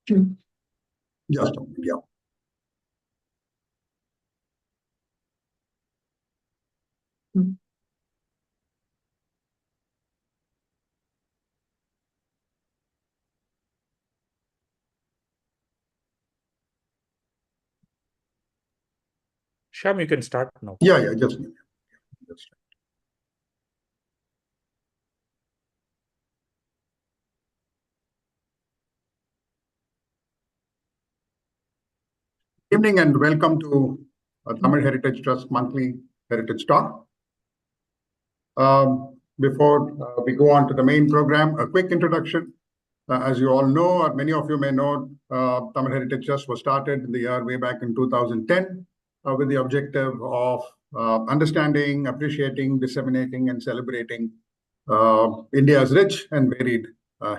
Just a minute, yeah. Shyam, you can start now. Yeah, just a minute. Good evening and welcome to Tamil Heritage Trust Monthly Heritage Talk. Before we go on to the main program, a quick introduction. As you all know, or many of you may know, Tamil Heritage Trust was started in the year way back in 2010 with the objective of understanding, appreciating, disseminating, and celebrating India's rich and varied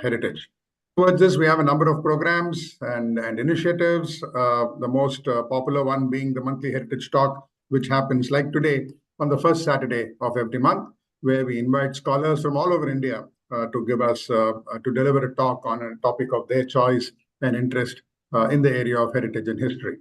heritage. Towards this, we have a number of programs and initiatives, the most popular one being the monthly Heritage Talk, which happens like today on the first Saturday of every month, where we invite scholars from all over India to give us, to deliver a talk on a topic of their choice and interest in the area of heritage and history.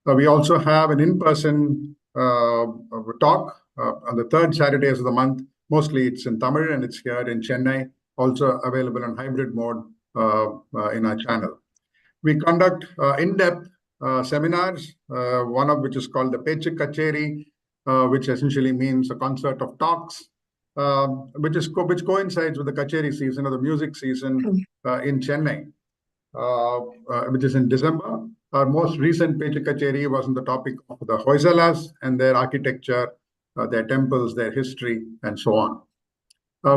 We also have an in-person talk on the third Saturdays of the month. Mostly it's in Tamil and it's here in Chennai, also available on hybrid mode in our channel. We conduct in-depth seminars, one of which is called the Pechu Kacheri, which essentially means a concert of talks, which coincides with the Kacheri season or the music season in Chennai, which is in December. Our most recent Pechu Kacheri was on the topic of the Hoysalas and their architecture, their temples, their history, and so on.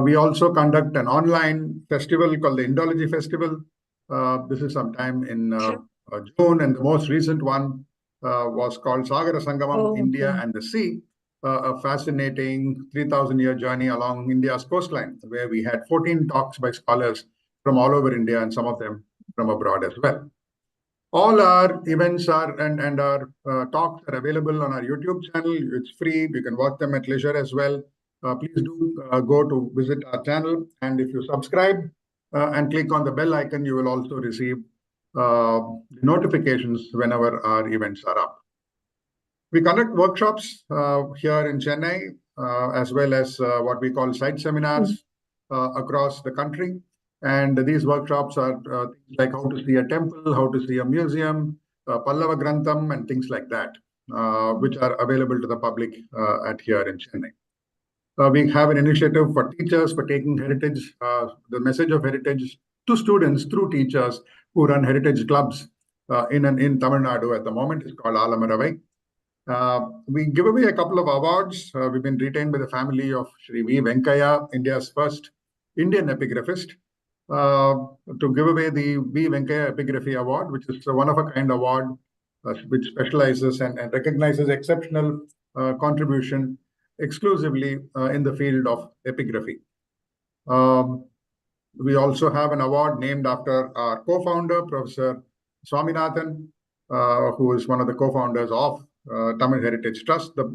We also conduct an online festival called the Indology Festival. This is sometime in June, and the most recent one was called Sagara Sangamam, India and the Sea, a fascinating 3,000-year journey along India's coastline, where we had 14 talks by scholars from all over India and some of them from abroad as well. All our events are and our talks are available on our YouTube channel. It's free. You can watch them at leisure as well. Please do go to visit our channel. And if you subscribe and click on the bell icon, you will also receive notifications whenever our events are up. We conduct workshops here in Chennai, as well as what we call site seminars across the country. And these workshops are things like how to see a temple, how to see a museum, Pallava Grantham, and things like that, which are available to the public at here in Chennai. We have an initiative for teachers for taking heritage, the message of heritage to students through teachers who run heritage clubs in Tamil Nadu at the moment. It's called Alamaravai. We give away a couple of awards. We've been retained by the family of Shri V. Venkaya, India's first Indian epigraphist, to give away the V. Venkaya Epigraphy Award, which is a one-of-a-kind award which specializes and recognizes exceptional contribution exclusively in the field of epigraphy. We also have an award named after our co-founder, Professor Swaminathan, who is one of the co-founders of Tamil Heritage Trust. The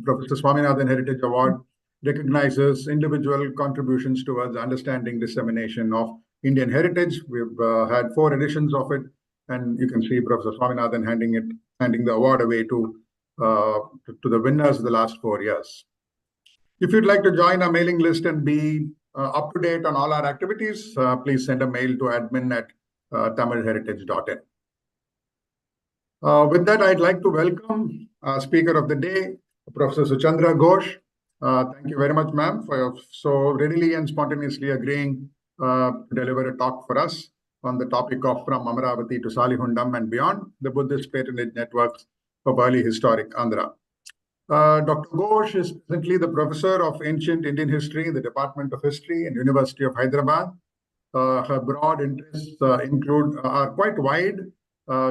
Professor Swaminathan Heritage Award recognizes individual contributions towards understanding dissemination of Indian heritage. We've had 4 editions of it, and you can see Professor Swaminathan handing the award away to the winners of the last 4 years. If you'd like to join our mailing list and be up to date on all our activities, please send a mail to admin@tamilheritage.in. With that, I'd like to welcome our speaker of the day, Professor Suchandra Ghosh. Thank you very much, ma'am, for so readily and spontaneously agreeing to deliver a talk for us on the topic of From Amaravati to Salihundam and Beyond, the Buddhist patronage networks of early historic Andhra. Dr. Ghosh is presently the Professor of Ancient Indian History in the Department of History and University of Hyderabad. Her broad interests are quite wide.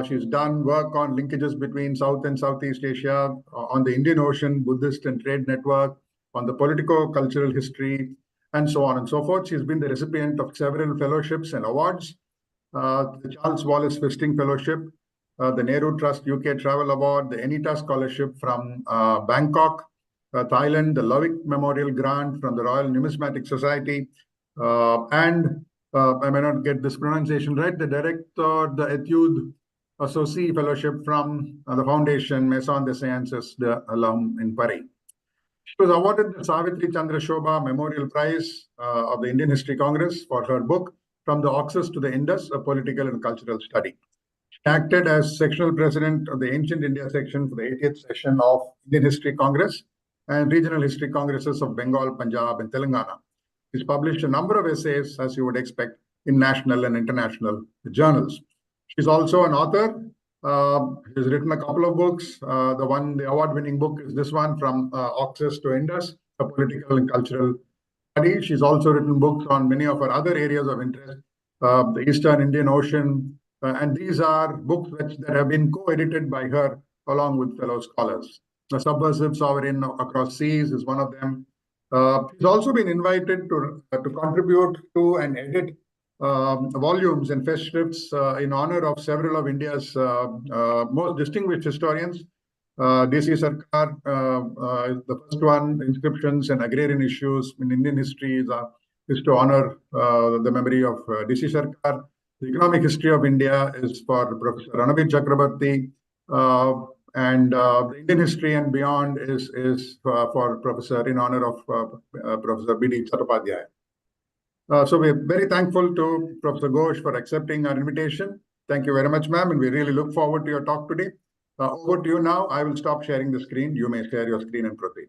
She's done work on linkages between South and Southeast Asia, on the Indian Ocean, Buddhist and trade network, on the politico-cultural history, and so on and so forth. She's been the recipient of several fellowships and awards, the Charles Wallace Visiting Fellowship, the Nehru Trust UK Travel Award, the Anita Scholarship from Bangkok, Thailand, the Lovick Memorial Grant from the Royal Numismatic Society, and I may not get this pronunciation right, the director the Etude Associé Fellowship from the Foundation Maison des Sciences de l'Homme in Paris. She was awarded the Savitri Chandra Shobha Memorial Prize of the Indian History Congress for her book From the Oxus to the Indus, a Political and Cultural Study. She acted as sectional president of the Ancient India section for the 80th session of Indian History Congress and Regional History Congresses of Bengal, Punjab, and Telangana. She's published a number of essays, as you would expect, in national and international journals. She's also an author. She's written a couple of books. The award-winning book is this one, From Oxus to Indus, a Political and Cultural Study. She's also written books on many of her other areas of interest, the Eastern Indian Ocean, and these are books that have been co-edited by her along with fellow scholars. The Subversive Sovereign Across Seas is one of them. He's also been invited to contribute to and edit volumes and festivals in honor of several of India's most distinguished historians. D.C. Sarkar, the first one, Inscriptions and Agrarian Issues in Indian History, is to honor the memory of D.C. Sarkar. The Economic History of India is for Professor Ranavir Chakrabarti. And the Indian History and Beyond is for Professor, in honor of Professor B.D. Chattopadhyay. So we're very thankful to Professor Ghosh for accepting our invitation. Thank you very much, ma'am, and we really look forward to your talk today. Over to you now. I will stop sharing the screen. You may share your screen and proceed.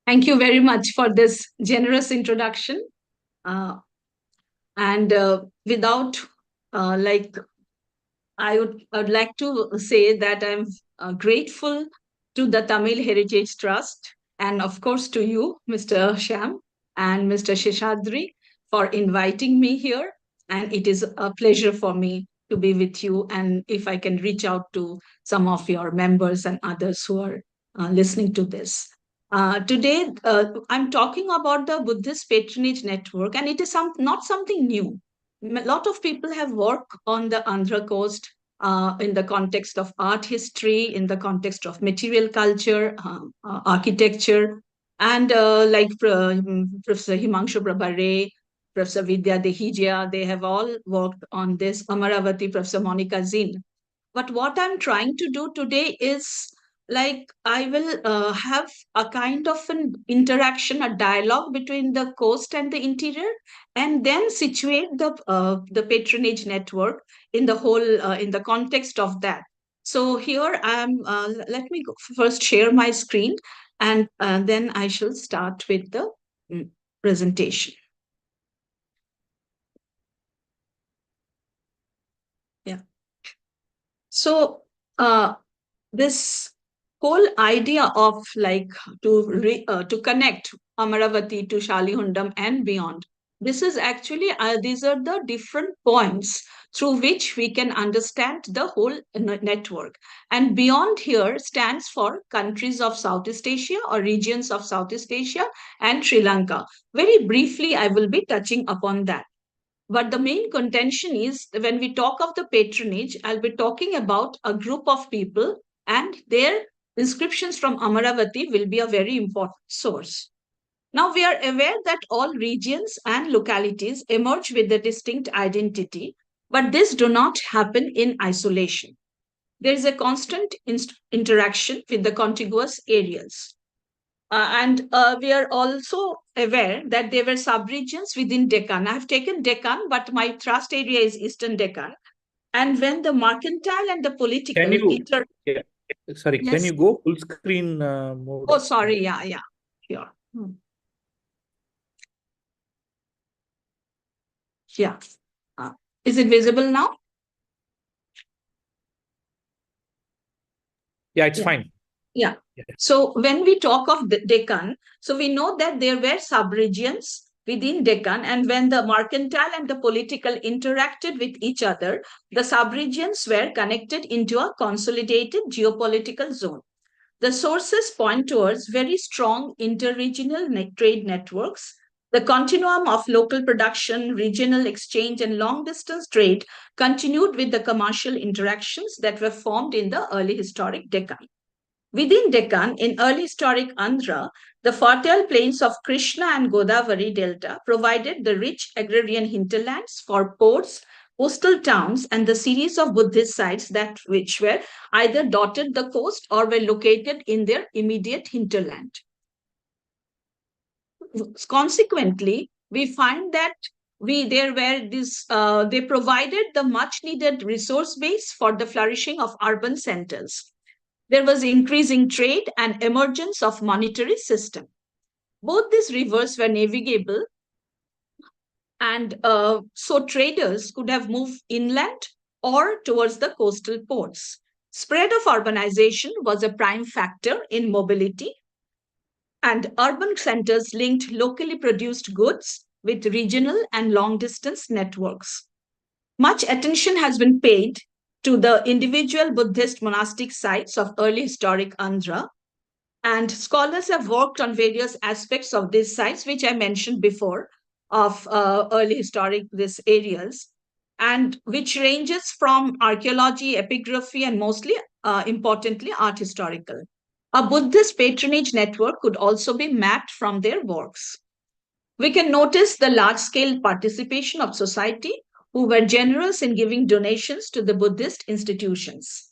Thank you very much for this generous introduction. Without I would like to say that I'm grateful to the Tamil Heritage Trust and of course to you, Mr. Shyam and Mr. Seshadri, for inviting me here. And it is a pleasure for me to be with you. And if I can reach out to some of your members and others who are listening to this. Today, I'm talking about the Buddhist Patronage Network, and it is not something new. A lot of people have worked on the Andhra coast in the context of art history, in the context of material culture, architecture, and Professor Himanshu Prabhare, Professor Vidya Dehijia, they have all worked on this. Amaravati, Professor Monica Zinn. But what I'm trying to do today is I will have a kind of an interaction, a dialogue between the coast and the interior, and then situate the patronage network in the whole in the context of that. So here I'm. Let me first share my screen, and then I shall start with the presentation. Yeah. So this whole idea of to connect Amaravati to Shalihundam and beyond. This is actually these are the different points through which we can understand the whole network. And beyond here stands for countries of Southeast Asia or regions of Southeast Asia and Sri Lanka. Very briefly, I will be touching upon that. But the main contention is when we talk of the patronage, I'll be talking about a group of people and their inscriptions from Amaravati will be a very important source. Now, we are aware that all regions and localities emerge with a distinct identity, but this do not happen in isolation. There is a constant interaction with the contiguous areas. We are also aware that there were subregions within Deccan. I've taken Deccan, but my thrust area is Eastern Deccan. And when the mercantile and the political... Can you, sorry, Yes. Can you go full screen mode? Oh, sorry, yeah, sure. Yeah. Is it visible now? Yeah, it's fine. Yeah. So when we talk of the Deccan, so we know that there were subregions within Deccan, and when the mercantile and the political interacted with each other, the subregions were connected into a consolidated geopolitical zone. The sources point towards very strong interregional trade networks. The continuum of local production, regional exchange, and long-distance trade continued with the commercial interactions that were formed in the early historic Deccan. Within Deccan, in early historic Andhra, the fertile plains of Krishna and Godavari Delta provided the rich agrarian hinterlands for ports, coastal towns, and the series of Buddhist sites that which were either dotted the coast or were located in their immediate hinterland. Consequently, we find that they provided the much needed resource base for the flourishing of urban centers. There was increasing trade and emergence of monetary system. Both these rivers were navigable, and so traders could have moved inland or towards the coastal ports. Spread of urbanization was a prime factor in mobility, and urban centers linked locally produced goods with regional and long distance networks. Much attention has been paid to the individual Buddhist monastic sites of early historic Andhra, and scholars have worked on various aspects of these sites, which I mentioned before, of early historic these areas, and which ranges from archaeology, epigraphy, and mostly importantly, art historical. A Buddhist patronage network could also be mapped from their works. We can notice the large-scale participation of society who were generous in giving donations to the Buddhist institutions.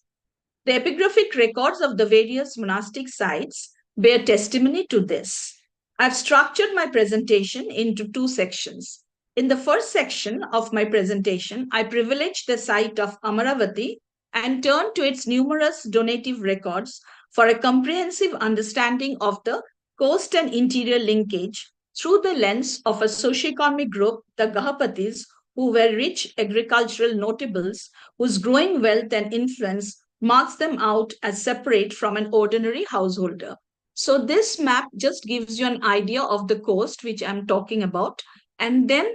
The epigraphic records of the various monastic sites bear testimony to this. I've structured my presentation into two sections. In the first section of my presentation, I privileged the site of Amaravati and turned to its numerous donative records for a comprehensive understanding of the coast and interior linkage through the lens of a socioeconomic group, the Gahapatis, who were rich agricultural notables whose growing wealth and influence marks them out as separate from an ordinary householder. So this map just gives you an idea of the coast which I'm talking about. And then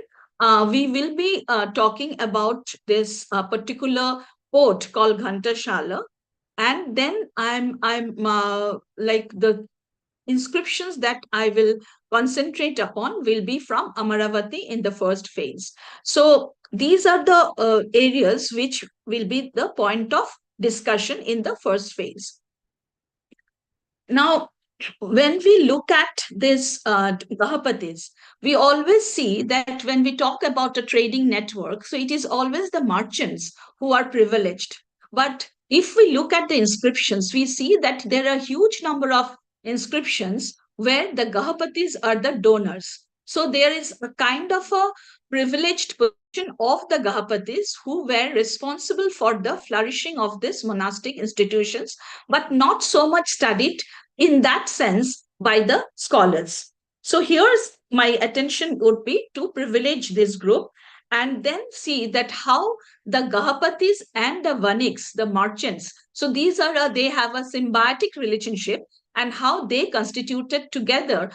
we will be talking about this particular port called Ghantashala. And then I'm like the inscriptions that I will concentrate upon will be from Amaravati in the first phase. So these are the areas which will be the point of discussion in the first phase. Now, when we look at this Gahapatis, we always see that when we talk about a trading network, so it is always the merchants who are privileged. But if we look at the inscriptions, we see that there are a huge number of inscriptions where the Gahapatis are the donors. So there is a kind of a privileged position of the Gahapatis who were responsible for the flourishing of these monastic institutions, but not so much studied in that sense by the scholars. So here's my attention would be to privilege this group and then see that how the Gahapatis and the Vaniks, the merchants, so these are they have a symbiotic relationship and how they constituted together,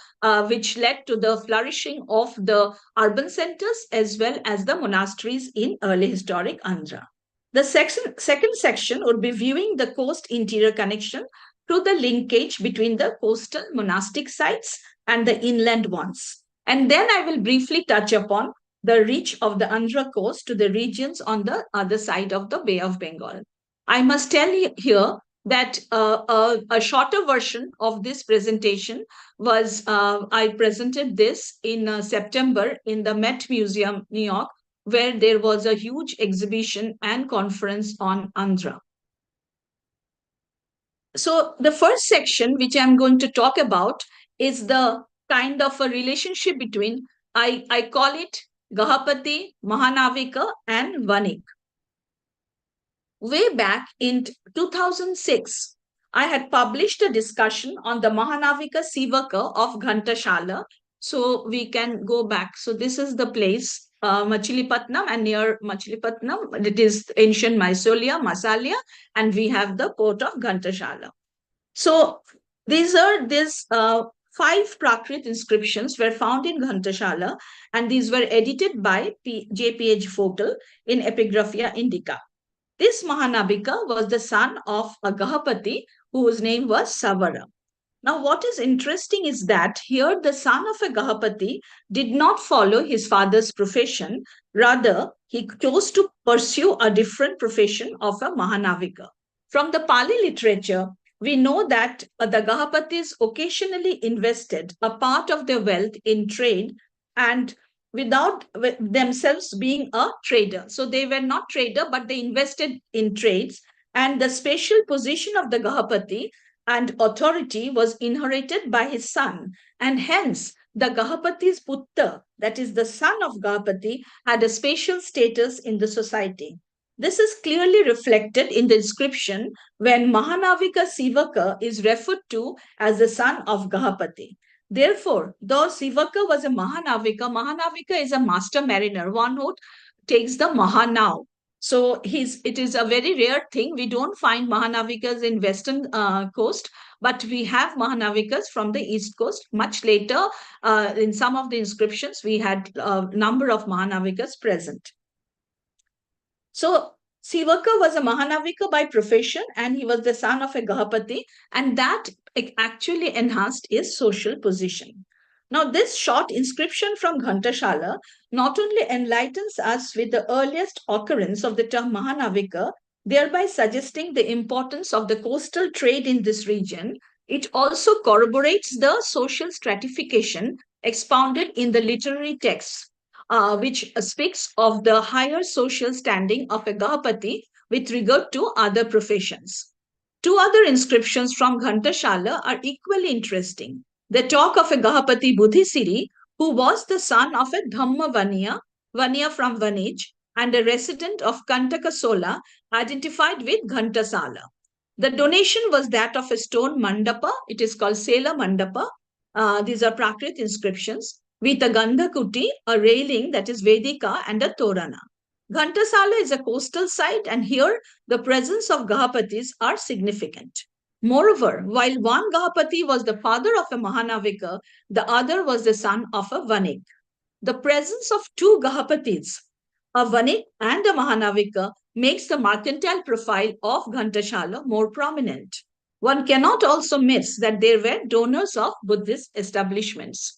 which led to the flourishing of the urban centers as well as the monasteries in early historic Andhra. The second section would be viewing the coast interior connection through the linkage between the coastal monastic sites and the inland ones. And then I will briefly touch upon the reach of the Andhra coast to the regions on the other side of the Bay of Bengal. I must tell you here that a shorter version of this presentation was, I presented this in September in the Met Museum, New York, where there was a huge exhibition and conference on Andhra. So the first section, which I'm going to talk about, is the kind of a relationship between, I call it Gahapati, Mahanavika, and Vanik. Way back in 2006, I had published a discussion on the Mahanavika Sivaka of Ghantashala. So we can go back. So this is the place, Machilipatnam, and near Machilipatnam, it is ancient Mysolia, Masalia, and we have the port of Ghantashala. So these 5 Prakrit inscriptions were found in Ghantashala, and these were edited by J.P.H. Vogel in Epigraphia Indica. This Mahanavika was the son of a Gahapati whose name was Savara. Now, what is interesting is that here the son of a Gahapati did not follow his father's profession. Rather, he chose to pursue a different profession of a Mahanavika. From the Pali literature, we know that the Gahapatis occasionally invested a part of their wealth in trade and without themselves being a trader. So they were not trader, but they invested in trades. And the special position of the Gahapati and authority was inherited by his son. And hence, the Gahapati's Putta, that is the son of Gahapati, had a special status in the society. This is clearly reflected in the inscription when Mahanavika Sivaka is referred to as the son of Gahapati. Therefore, though Sivaka was a Mahanavika, Mahanavika is a master mariner, one who takes the Mahanav. So it is a very rare thing. We don't find Mahanavikas in western coast, but we have Mahanavikas from the east coast. Much later, in some of the inscriptions, we had a number of Mahanavikas present. So Sivaka was a Mahanavika by profession, and he was the son of a Gahapati, and that actually enhanced his social position. Now, this short inscription from Ghantashala not only enlightens us with the earliest occurrence of the term Mahanavika, thereby suggesting the importance of the coastal trade in this region, it also corroborates the social stratification expounded in the literary texts, which speaks of the higher social standing of a Gahapati with regard to other professions. Two other inscriptions from Ghantashala are equally interesting. They talk of a Gahapati Buddhisiri, who was the son of a Dhamma Vaniya from Vanij, and a resident of Kantakasola, identified with Ghantasala. The donation was that of a stone mandapa. It is called Sela Mandapa. These are Prakrit inscriptions, with a Gandhakuti, a railing that is Vedika, and a Torana. Ghantasala is a coastal site, and here the presence of Gahapatis are significant. Moreover, while one Gahapati was the father of a Mahanavika, the other was the son of a Vanik. The presence of two Gahapatis, a Vanik and a Mahanavika, makes the mercantile profile of Ghantashala more prominent. One cannot also miss that there were donors of Buddhist establishments.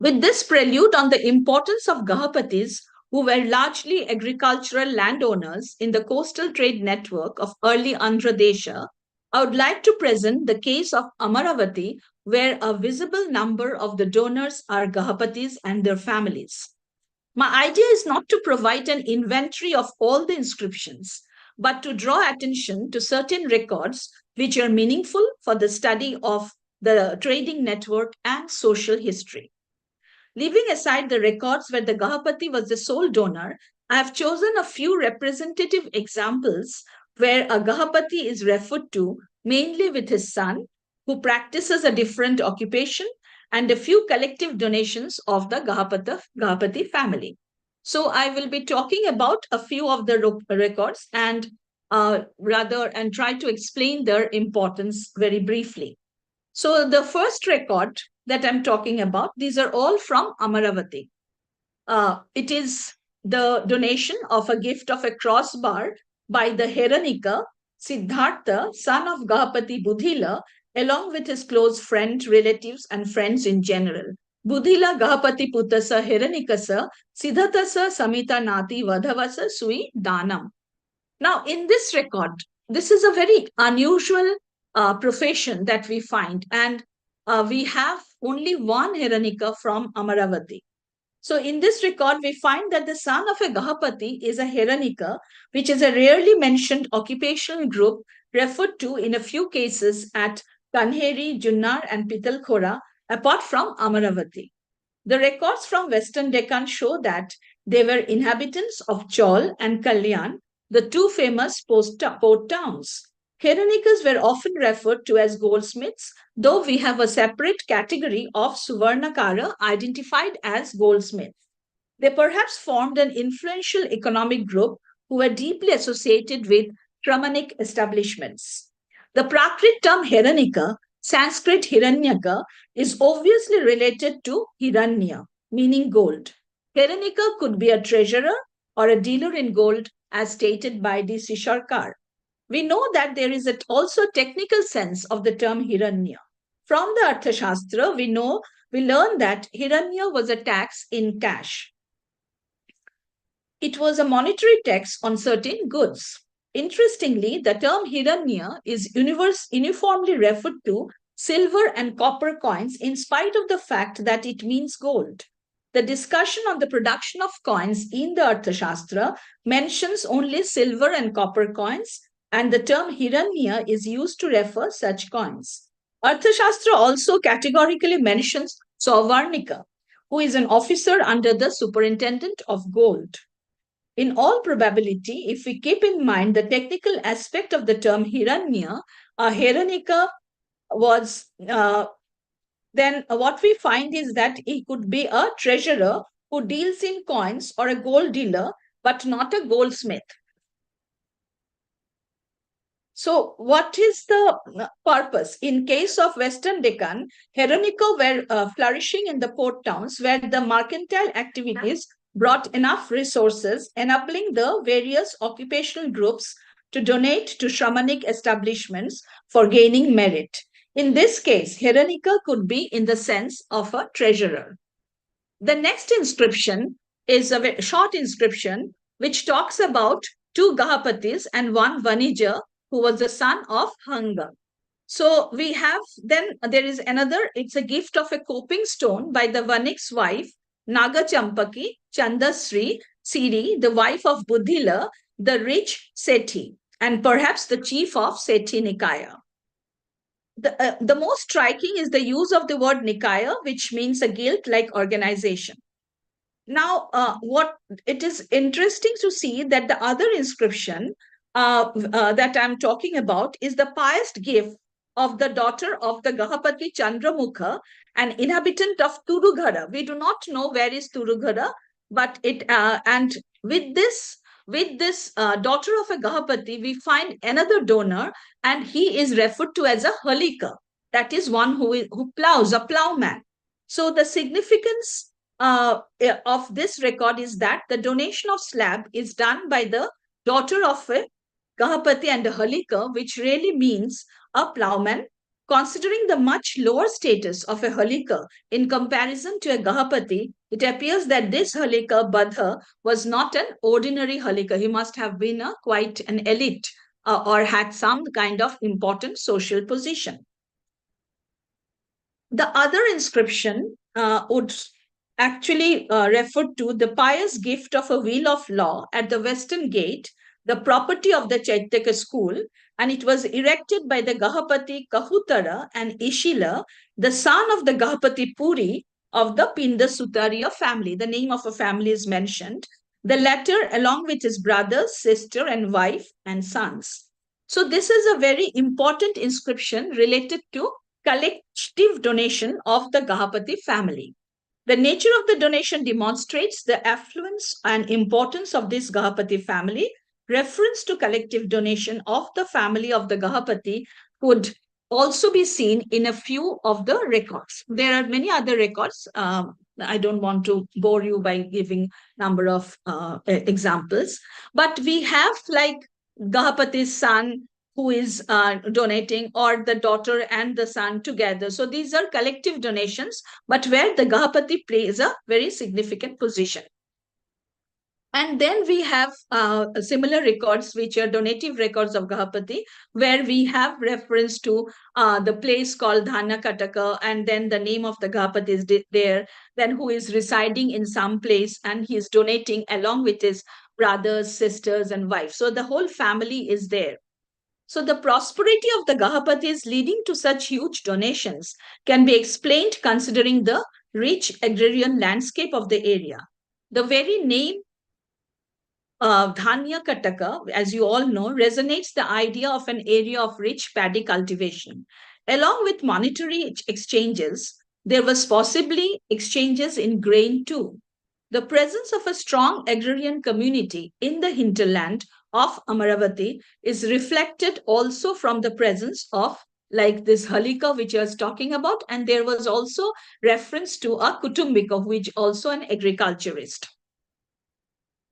With this prelude on the importance of Gahapatis, who were largely agricultural landowners in the coastal trade network of early Andhra Desha, I would like to present the case of Amaravati, where a visible number of the donors are Gahapatis and their families. My idea is not to provide an inventory of all the inscriptions, but to draw attention to certain records which are meaningful for the study of the trading network and social history. Leaving aside the records where the Gahapati was the sole donor, I have chosen a few representative examples where a Gahapati is referred to mainly with his son, who practices a different occupation, and a few collective donations of the Gahapati family. So I will be talking about a few of the records and try to explain their importance very briefly. So the first record that I'm talking about, these are all from Amaravati. It is the donation of a gift of a crossbar by the Heranika, Siddhartha, son of Gahapati Budhila, along with his close friends, relatives, and friends in general. Budhila Gahapati Putasa Heranikasa, Siddharthasa Samita Nati Vadhavasa Sui Danam. Now, in this record, this is a very unusual profession that we find, and we have only one Heranika from Amaravati. So in this record, we find that the son of a Gahapati is a Heranika, which is a rarely mentioned occupational group referred to in a few cases at Kanheri, Junnar, and Pitalkhora, apart from Amaravati. The records from Western Deccan show that they were inhabitants of Chaul and Kalyan, the two famous port towns. Heranikas were often referred to as goldsmiths, though we have a separate category of Suvarnakara identified as goldsmiths. They perhaps formed an influential economic group who were deeply associated with Brahmanic establishments. The Prakrit term Heranika, Sanskrit Hiranyaka, is obviously related to Hiranya, meaning gold. Heranika could be a treasurer or a dealer in gold, as stated by D. Sisharkar. We know that there is also a technical sense of the term Hiranya. From the Arthashastra, we learn that Hiranya was a tax in cash. It was a monetary tax on certain goods. Interestingly, the term Hiranya is uniformly referred to silver and copper coins in spite of the fact that it means gold. The discussion on the production of coins in the Arthashastra mentions only silver and copper coins, and the term Hiranya is used to refer such coins. Arthashastra also categorically mentions Sauvarnika, who is an officer under the superintendent of gold. In all probability, if we keep in mind the technical aspect of the term Hiranya, Hiranika was, then what we find is that he could be a treasurer who deals in coins or a gold dealer, but not a goldsmith. So what is the purpose? In case of Western Deccan, Heronica were flourishing in the port towns where the mercantile activities brought enough resources, enabling the various occupational groups to donate to shamanic establishments for gaining merit. In this case, Heronica could be in the sense of a treasurer. The next inscription is a very short inscription which talks about two Gahapatis and one Vanija who was the son of Hanga. So we have, then there is another, it's a gift of a coping stone by the Vanik's wife, Naga Champaki, Chandasri, Siri, the wife of Budhila, the rich Sethi, and perhaps the chief of Sethi Nikaya. The most striking is the use of the word Nikaya, which means a guild-like organization. Now, what it is interesting to see that the other inscription that I'm talking about is the pious gift of the daughter of the Gahapati Chandramukha, an inhabitant of Turughara. We do not know where is Turughara, but it and with this daughter of a Gahapati, we find another donor, and he is referred to as a Halika. That is one who plows, a plowman. So the significance of this record is that the donation of slab is done by the daughter of a Gahapati and a Halika, which really means a plowman. Considering the much lower status of a Halika in comparison to a Gahapati, it appears that this Halika Badha was not an ordinary Halika. He must have been quite an elite or had some kind of important social position. The other inscription would actually refer to the pious gift of a wheel of law at the western gate, the property of the Chaitaka school, and it was erected by the Gahapati Kahutara and Ishila, the son of the Gahapati Puri of the Pinda Sutariya family. The name of a family is mentioned. The latter, along with his brother, sister, and wife and sons. So this is a very important inscription related to collective donation of the Gahapati family. The nature of the donation demonstrates the affluence and importance of this Gahapati family. Reference to collective donation of the family of the Gahapati could also be seen in a few of the records. There are many other records. I don't want to bore you by giving number of examples, but we have like Gahapati's son who is donating, or the daughter and the son together. So these are collective donations, but where the Gahapati plays a very significant position. And then we have similar records, which are donative records of Gahapati, where we have reference to the place called Dhana Kataka, and then the name of the Gahapati is there, then who is residing in some place, and he is donating along with his brothers, sisters, and wife. So the whole family is there. So the prosperity of the Gahapatis leading to such huge donations can be explained considering the rich agrarian landscape of the area. The very name Dhanya Kataka, as you all know, resonates the idea of an area of rich paddy cultivation. Along with monetary exchanges, there was possibly exchanges in grain too. The presence of a strong agrarian community in the hinterland of Amaravati is reflected also from the presence of like this Halika, which I was talking about, and there was also reference to a Kutumbika, which also an agriculturist.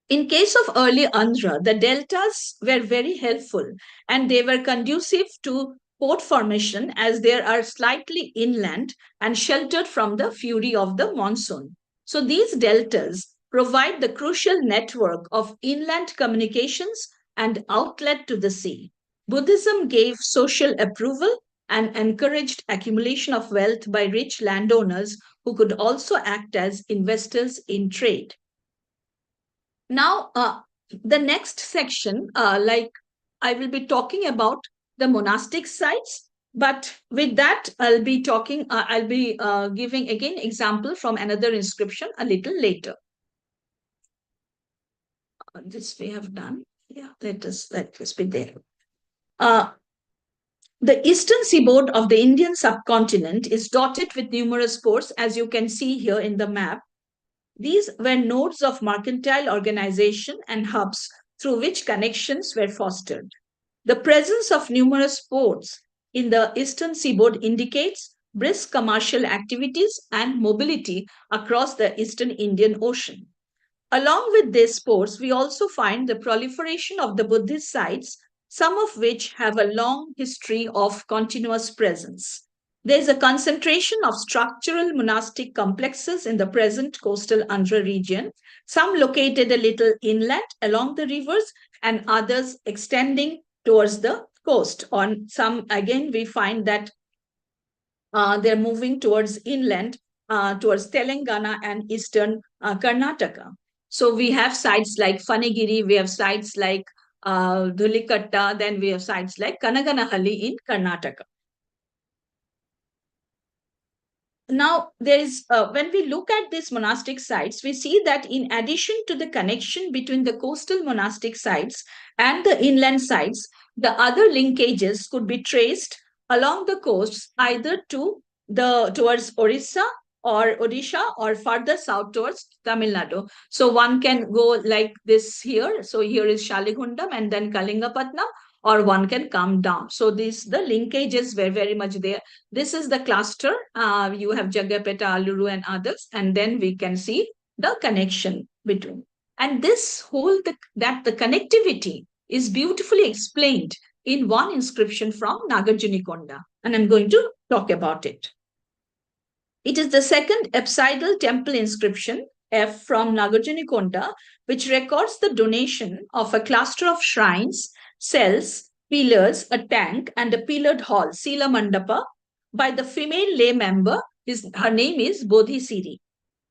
In case of early Andhra, the deltas were very helpful and they were conducive to port formation as they are slightly inland and sheltered from the fury of the monsoon. So these deltas provide the crucial network of inland communications and outlet to the sea. Buddhism gave social approval and encouraged accumulation of wealth by rich landowners who could also act as investors in trade. Now, the next section, I will be talking about the monastic sites, but with that, I'll be giving again example from another inscription a little later. This we have done. Yeah, let us be there. The eastern seaboard of the Indian subcontinent is dotted with numerous ports, as you can see here in the map. These were nodes of mercantile organization and hubs through which connections were fostered. The presence of numerous ports in the eastern seaboard indicates brisk commercial activities and mobility across the eastern Indian Ocean. Along with these ports, we also find the proliferation of the Buddhist sites, some of which have a long history of continuous presence. There is a concentration of structural monastic complexes in the present coastal Andhra region, some located a little inland along the rivers and others extending towards the coast. On some, again, we find that they're moving towards inland, towards Telangana and eastern Karnataka. So we have sites like Fanigiri, we have sites like Dhulikatta, then we have sites like Kanaganahalli in Karnataka. Now, there is when we look at these monastic sites, we see that in addition to the connection between the coastal monastic sites and the inland sites, the other linkages could be traced along the coasts either towards Orissa or Odisha or further south towards Tamil Nadu. So one can go like this here. So here is Shaligundam and then Kalingapatnam, or one can come down. So the linkages were very much there. This is the cluster. You have Jagapeta, Aluru and others. And then we can see the connection between. And this the connectivity is beautifully explained in one inscription from Nagarjunikonda. And I'm going to talk about it. It is the second apsidal temple inscription, F, from Nagarjunikonda, which records the donation of a cluster of shrines, cells, pillars, a tank, and a pillared hall, Sila Mandapa, by the female lay member. Her name is Bodhisiri.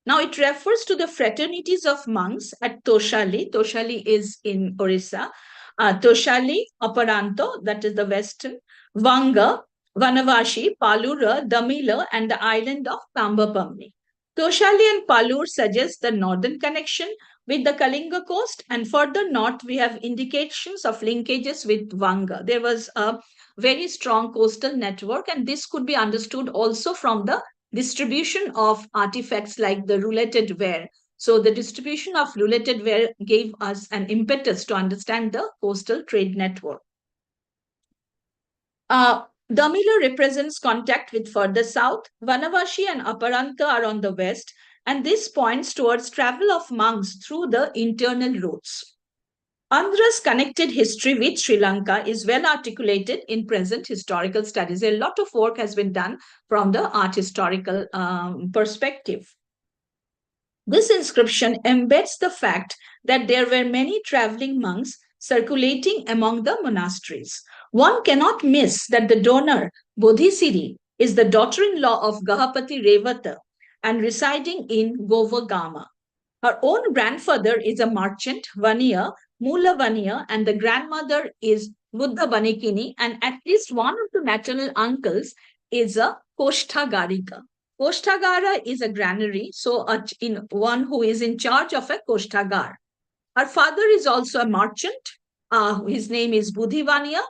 Now, it refers to the fraternities of monks at Toshali. Toshali is in Orissa. Toshali, Aparanto, that is the western, Vanga, Vanavashi, Palura, Damila, and the island of Tambapamni. Toshali and Palur suggest the northern connection with the Kalinga coast, and further north we have indications of linkages with Vanga. There was a very strong coastal network, and this could be understood also from the distribution of artifacts like the rouletted ware. So the distribution of rouletted ware gave us an impetus to understand the coastal trade network. Damila represents contact with further south. Vanavashi and Aparanta are on the west, and this points towards travel of monks through the internal routes. Andhra's connected history with Sri Lanka is well articulated in present historical studies. A lot of work has been done from the art historical perspective. This inscription embeds the fact that there were many traveling monks circulating among the monasteries. One cannot miss that the donor, Bodhisiri, is the daughter-in-law of Gahapati Revata and residing in Govagama. Her own grandfather is a merchant, Vaniya, Mula Vaniya, and the grandmother is Buddha Banikini, and at least one of the maternal uncles is a Koshtagarika. Koshtagara is a granary, so one who is in charge of a Koshtagar. Her father is also a merchant. His name is Buddhi Vaniya.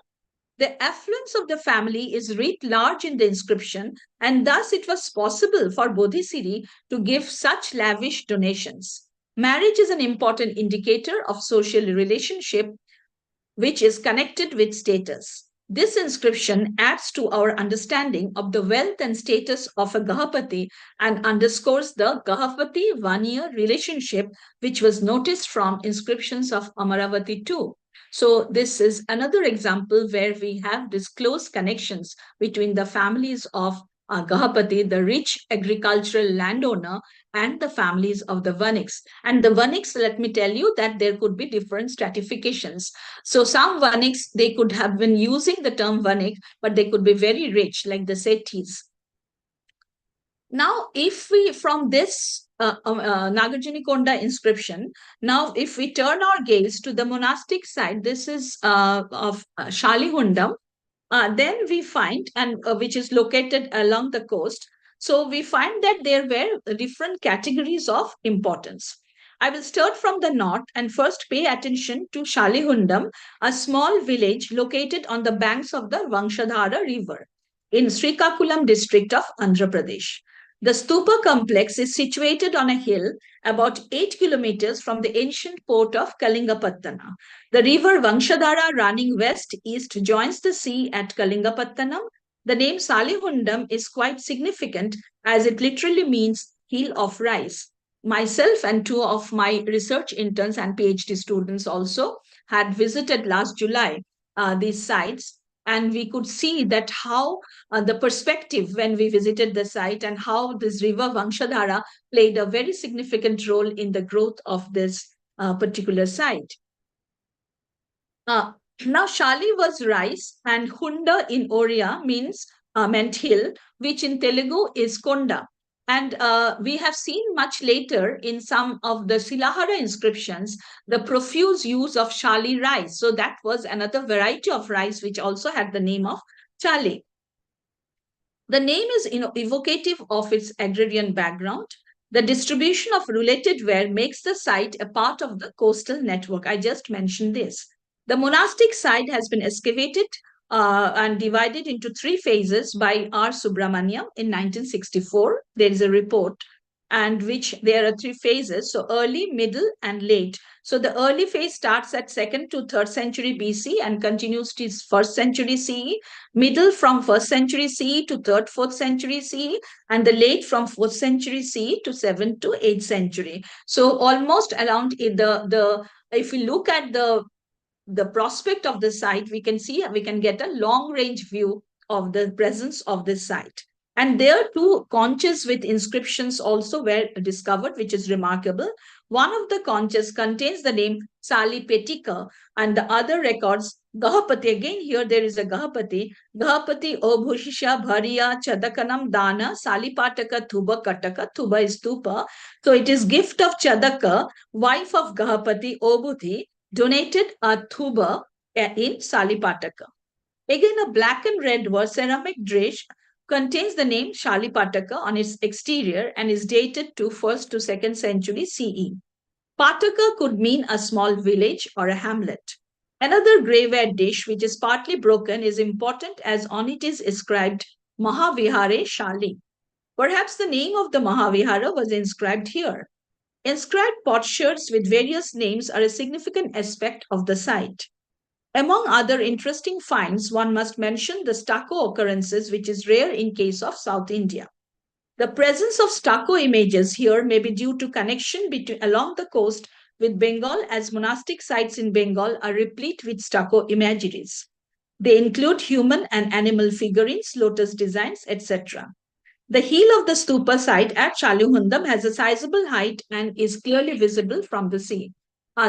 The affluence of the family is writ large in the inscription, and thus it was possible for Bodhisiri to give such lavish donations. Marriage is an important indicator of social relationship, which is connected with status. This inscription adds to our understanding of the wealth and status of a Gahapati and underscores the Gahapati-Vaniya relationship, which was noticed from inscriptions of Amaravati too. So this is another example where we have these close connections between the families of Gahapati, the rich agricultural landowner, and the families of the Vaniks. And the Vaniks, let me tell you that there could be different stratifications. So some Vaniks, they could have been using the term Vanik, but they could be very rich, like the Sethis. Now, if we, from this Nagarjunikonda inscription, now if we turn our gaze to the monastic side, this is of Shalihundam, then we find, and which is located along the coast. So we find that there were different categories of importance. I will start from the north and first pay attention to Shalihundam, a small village located on the banks of the Vangshadhara River in Srikakulam district of Andhra Pradesh. The stupa complex is situated on a hill about 8 kilometers from the ancient port of Kalingapattanam. The river Vangshadhara running west-east joins the sea at Kalingapattanam. The name Salihundam is quite significant as it literally means hill of rice. Myself and two of my research interns and PhD students also had visited last July these sites, and we could see that how the perspective when we visited the site and how this river Vangshadhara played a very significant role in the growth of this particular site. Now, Shali was rice, and Hunda in Oriya meant hill, which in Telugu is Konda. And we have seen much later in some of the Silahara inscriptions the profuse use of Shali rice. So that was another variety of rice which also had the name of Chali. The name is evocative of its agrarian background. The distribution of related ware makes the site a part of the coastal network. I just mentioned this. The monastic site has been excavated and divided into 3 phases by R. Subramaniam in 1964. There is a report, and which there are 3 phases, so early, middle, and late. So the early phase starts at 2nd to 3rd century BC and continues to 1st century CE, middle from 1st century CE to 3rd, 4th century CE, and the late from 4th century CE to 7th to 8th century. So almost around if we look at the prospect of the site, we can get a long range view of the presence of this site. And there 2 conches with inscriptions also were discovered, which is remarkable. One of the conches contains the name Sali Petika, and the other records Gahapati. Again, here there is a Gahapati. Gahapati Obhushisha Bhariya Chadakanam Dana Salipataka Thuba Kataka. Thuba is Tupa. So it is gift of Chadaka, wife of Gahapati Obhuti, donated a thuba in Salipataka. Again, a black and red ceramic dish contains the name Shalipataka on its exterior and is dated to 1st to 2nd century CE. Pataka could mean a small village or a hamlet. Another graveware dish, which is partly broken, is important as on it is inscribed Mahavihare Shali. Perhaps the name of the Mahavihara was inscribed here. Inscribed potsherds with various names are a significant aspect of the site. Among other interesting finds, one must mention the stucco occurrences, which is rare in case of South India. The presence of stucco images here may be due to connection along the coast with Bengal, as monastic sites in Bengal are replete with stucco imageries. They include human and animal figurines, lotus designs, etc. The heel of the stupa site at Shalihundam has a sizable height and is clearly visible from the sea.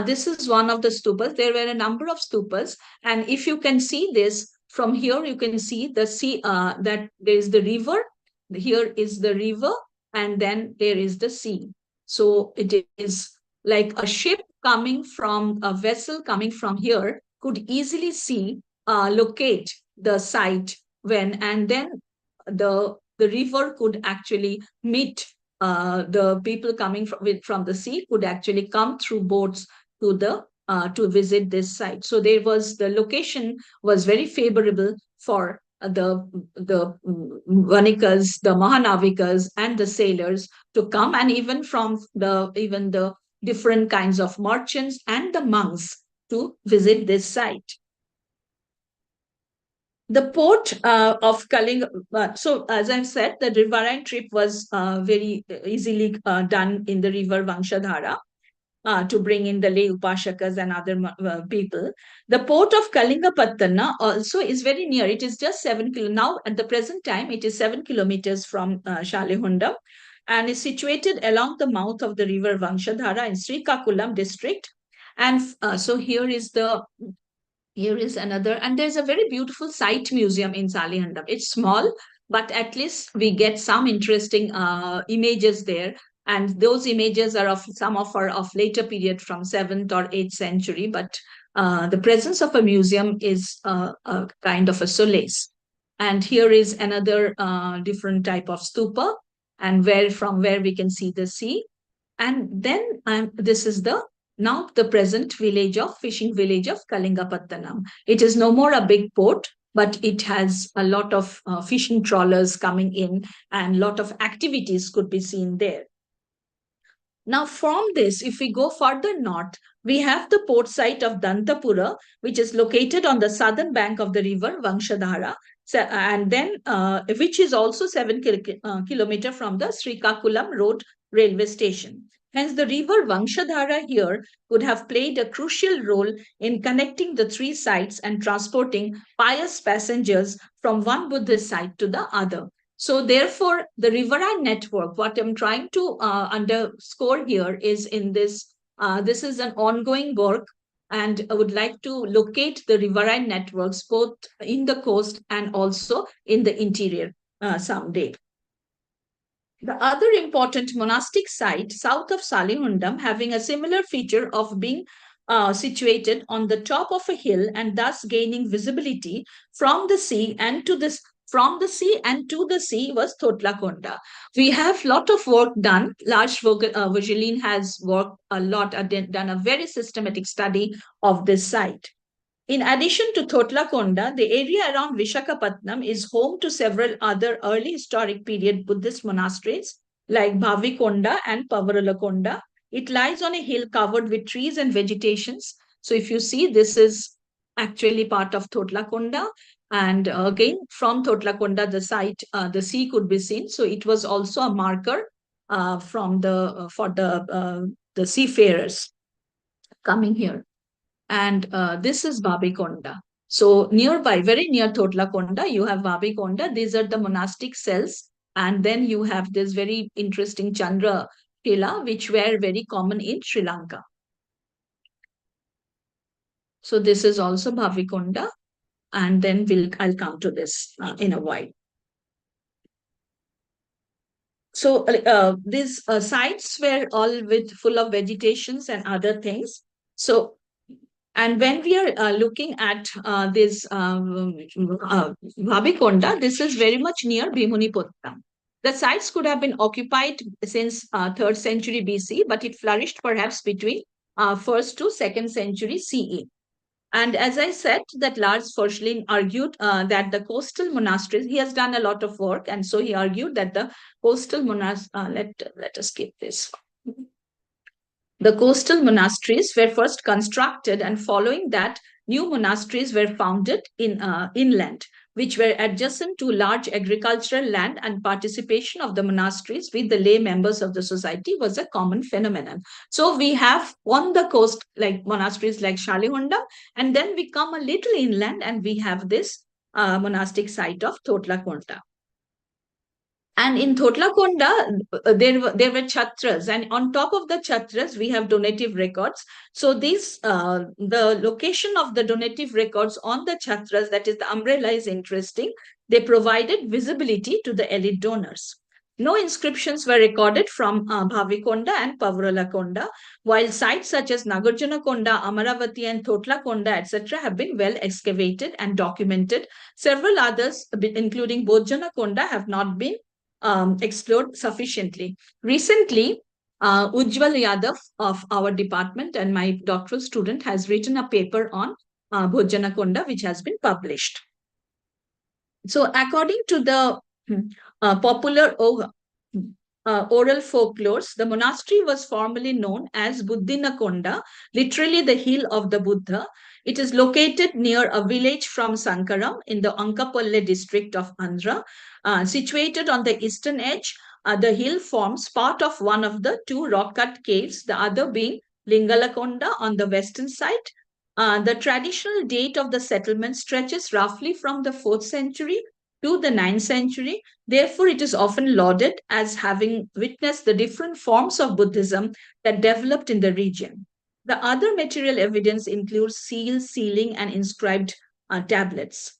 This is one of the stupas. There were a number of stupas, and if you can see this from here, you can see the sea, that there is the river. Here is the river, and then there is the sea. So it is like a ship coming from, a vessel coming from here could easily locate the site and then the river could actually meet the people coming from the sea could actually come through boats to visit this site. So the location was very favorable for the Vanikas, the Mahanavikas, and the sailors to come, and even from the different kinds of merchants and the monks to visit this site. The port of Kalinga, so as I've said, the riverine trip was very easily done in the river Vangshadhara. to bring in the lay upashakas and other people. The port of Kalingapattanam also is very near. It is just 7 kilometers. Now, at the present time, it is 7 kilometers from Shalihundam and is situated along the mouth of the river Vangshadhara in Srikakulam district. And so here is another, and there's a very beautiful site museum in Salihandam. It's small, but at least we get some interesting images there. And those images are of later period from 7th or 8th century. But the presence of a museum is a kind of a solace. And here is another different type of stupa, and from where we can see the sea. And then this is now the present fishing village of Kalingapattanam. It is no more a big port, but it has a lot of fishing trawlers coming in, and a lot of activities could be seen there. Now, from this, if we go further north, we have the port site of Dantapura, which is located on the southern bank of the river Vangshadhara, and then which is also 7 kilometers from the Srikakulam Road railway station. Hence, the river Vangshadhara here could have played a crucial role in connecting the three sites and transporting pious passengers from one Buddhist site to the other. So therefore, the riverine network, what I'm trying to underscore here is in this, this is an ongoing work, and I would like to locate the riverine networks both in the coast and also in the interior someday. The other important monastic site south of Salihundam, having a similar feature of being situated on the top of a hill and thus gaining visibility from the sea and to the sea was Totlakonda. We have a lot of work done. Lars Vogelin has worked a lot, done a very systematic study of this site. In addition to Totlakonda, the area around Vishakhapatnam is home to several other early historic period Buddhist monasteries like Bhavikonda and Pavaralakonda. It lies on a hill covered with trees and vegetations. So if you see, this is actually part of Totlakonda. And again, from Totlakonda, the sea could be seen. So it was also a marker for the seafarers coming here. And this is Babikonda. So nearby, very near Totlakonda, you have Babikonda. These are the monastic cells. And then you have this very interesting Chandra Kila, which were very common in Sri Lanka. So this is also Bhavikonda. And then I'll come to this in a while. So these sites were all full of vegetations and other things. So, and when we are looking at this Bhabikonda, this is very much near Bhimuniputtam. The sites could have been occupied since 3rd century BC, but it flourished perhaps between 1st to 2nd century CE. And as I said, that Lars Vogelin argued that the coastal monasteries, he has done a lot of work, and so he argued that the coastal monasteries, let us skip this. The coastal monasteries were first constructed, and following that, new monasteries were founded in inland, which were adjacent to large agricultural land, and participation of the monasteries with the lay members of the society was a common phenomenon. So we have on the coast like monasteries like Shalihundam, and then we come a little inland and we have this monastic site of Totlakonda. And in Totlakonda, there were chatras, and on top of the chatras, we have donative records. So the location of the donative records on the chatras, that is the umbrella, is interesting. They provided visibility to the elite donors. No inscriptions were recorded from Bhavikonda and Pavaralakonda, while sites such as Nagarjuna-konda, Amaravati, and Totlakonda, etc., have been well excavated and documented. Several others, including Bojjana-konda, have not been explored sufficiently. Recently, Ujjwal Yadav of our department and my doctoral student has written a paper on Bojjana-konda, which has been published. So according to the popular oral folklores, the monastery was formerly known as Buddhina-konda, literally the hill of the Buddha. It is located near a village from Sankaram in the Ankapalle district of Andhra. Situated on the eastern edge, the hill forms part of one of the two rock-cut caves, the other being Lingalakonda on the western side. The traditional date of the settlement stretches roughly from the 4th century to the 9th century. Therefore, it is often lauded as having witnessed the different forms of Buddhism that developed in the region. The other material evidence includes seals, sealing, and inscribed tablets.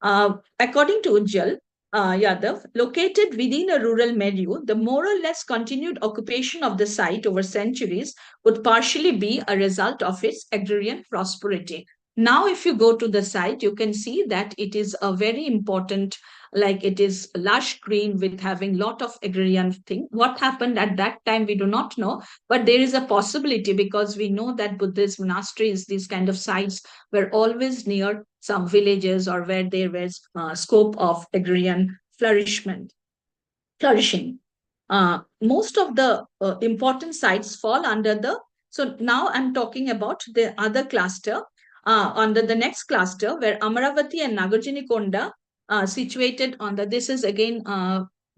According to Ujjal Yadav, located within a rural milieu, the more or less continued occupation of the site over centuries would partially be a result of its agrarian prosperity. Now, if you go to the site, you can see that it is a very important, like it is lush green with having lot of agrarian thing. What happened at that time, we do not know, but there is a possibility because we know that Buddhist monasteries, these kind of sites were always near some villages or where there was scope of agrarian flourishing. Most of the important sites fall under the, so now I'm talking about the other cluster, under the next cluster where Amaravati and Nagarjunikonda situated on the, this is again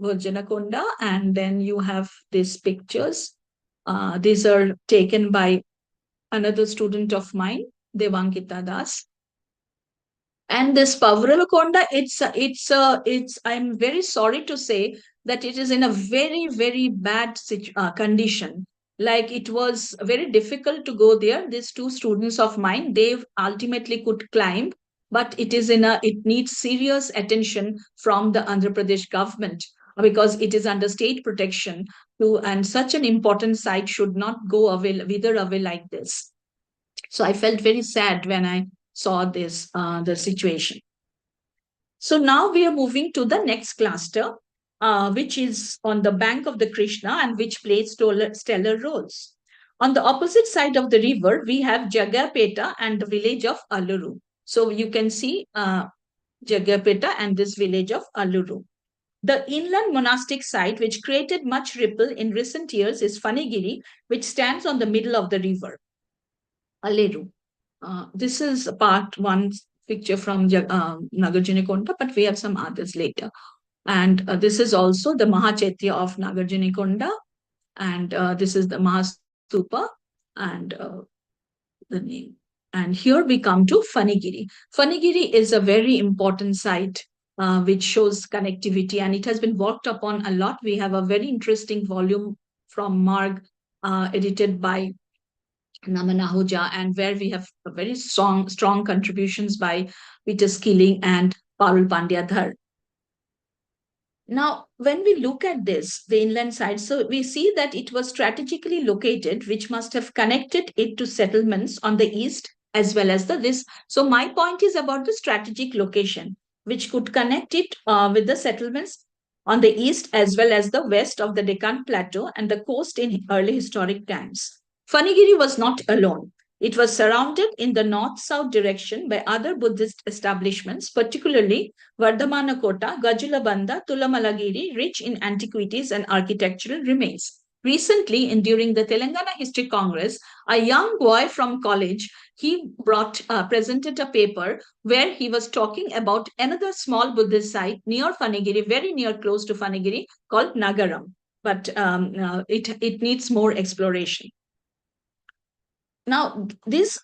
Vajanakonda, and then you have these pictures. These are taken by another student of mine, Devankita Das. And this Pavralakonda, I'm very sorry to say that it is in a very, very bad condition. Like it was very difficult to go there. These two students of mine, they ultimately could climb, but it needs serious attention from the Andhra Pradesh government because it is under state protection and such an important site should not wither away like this. So I felt very sad when I saw this, the situation. So now we are moving to the next cluster, which is on the bank of the Krishna and which plays stellar roles. On the opposite side of the river, we have Jagapeta and the village of Alluru. So you can see Jagapeta and this village of Alluru. The inland monastic site, which created much ripple in recent years, is Fanigiri, which stands on the middle of the river. Aleru. This is part one picture from Nagarjunikonda, but we have some others later. And this is also the Mahachaitya of Nagarjunikonda. And this is the Mahastupa and the name. And here we come to Fanigiri. Fanigiri is a very important site which shows connectivity and it has been worked upon a lot. We have a very interesting volume from Marg edited by Namanahuja, and where we have very strong contributions by Peter Skilling and Parul Pandyadhar. Now, when we look at this, the inland side, so we see that it was strategically located, which must have connected it to settlements on the east as well as this. So my point is about the strategic location, which could connect it with the settlements on the east as well as the west of the Deccan Plateau and the coast in early historic times. Fanigiri was not alone. It was surrounded in the north-south direction by other Buddhist establishments, particularly Vardhamanakota, Gajulabandha, Tulamalagiri, rich in antiquities and architectural remains. Recently, during the Telangana History Congress, a young boy from college, he presented a paper where he was talking about another small Buddhist site near Fanigiri, very near, close to Fanigiri, called Nagaram. But it needs more exploration. Now, these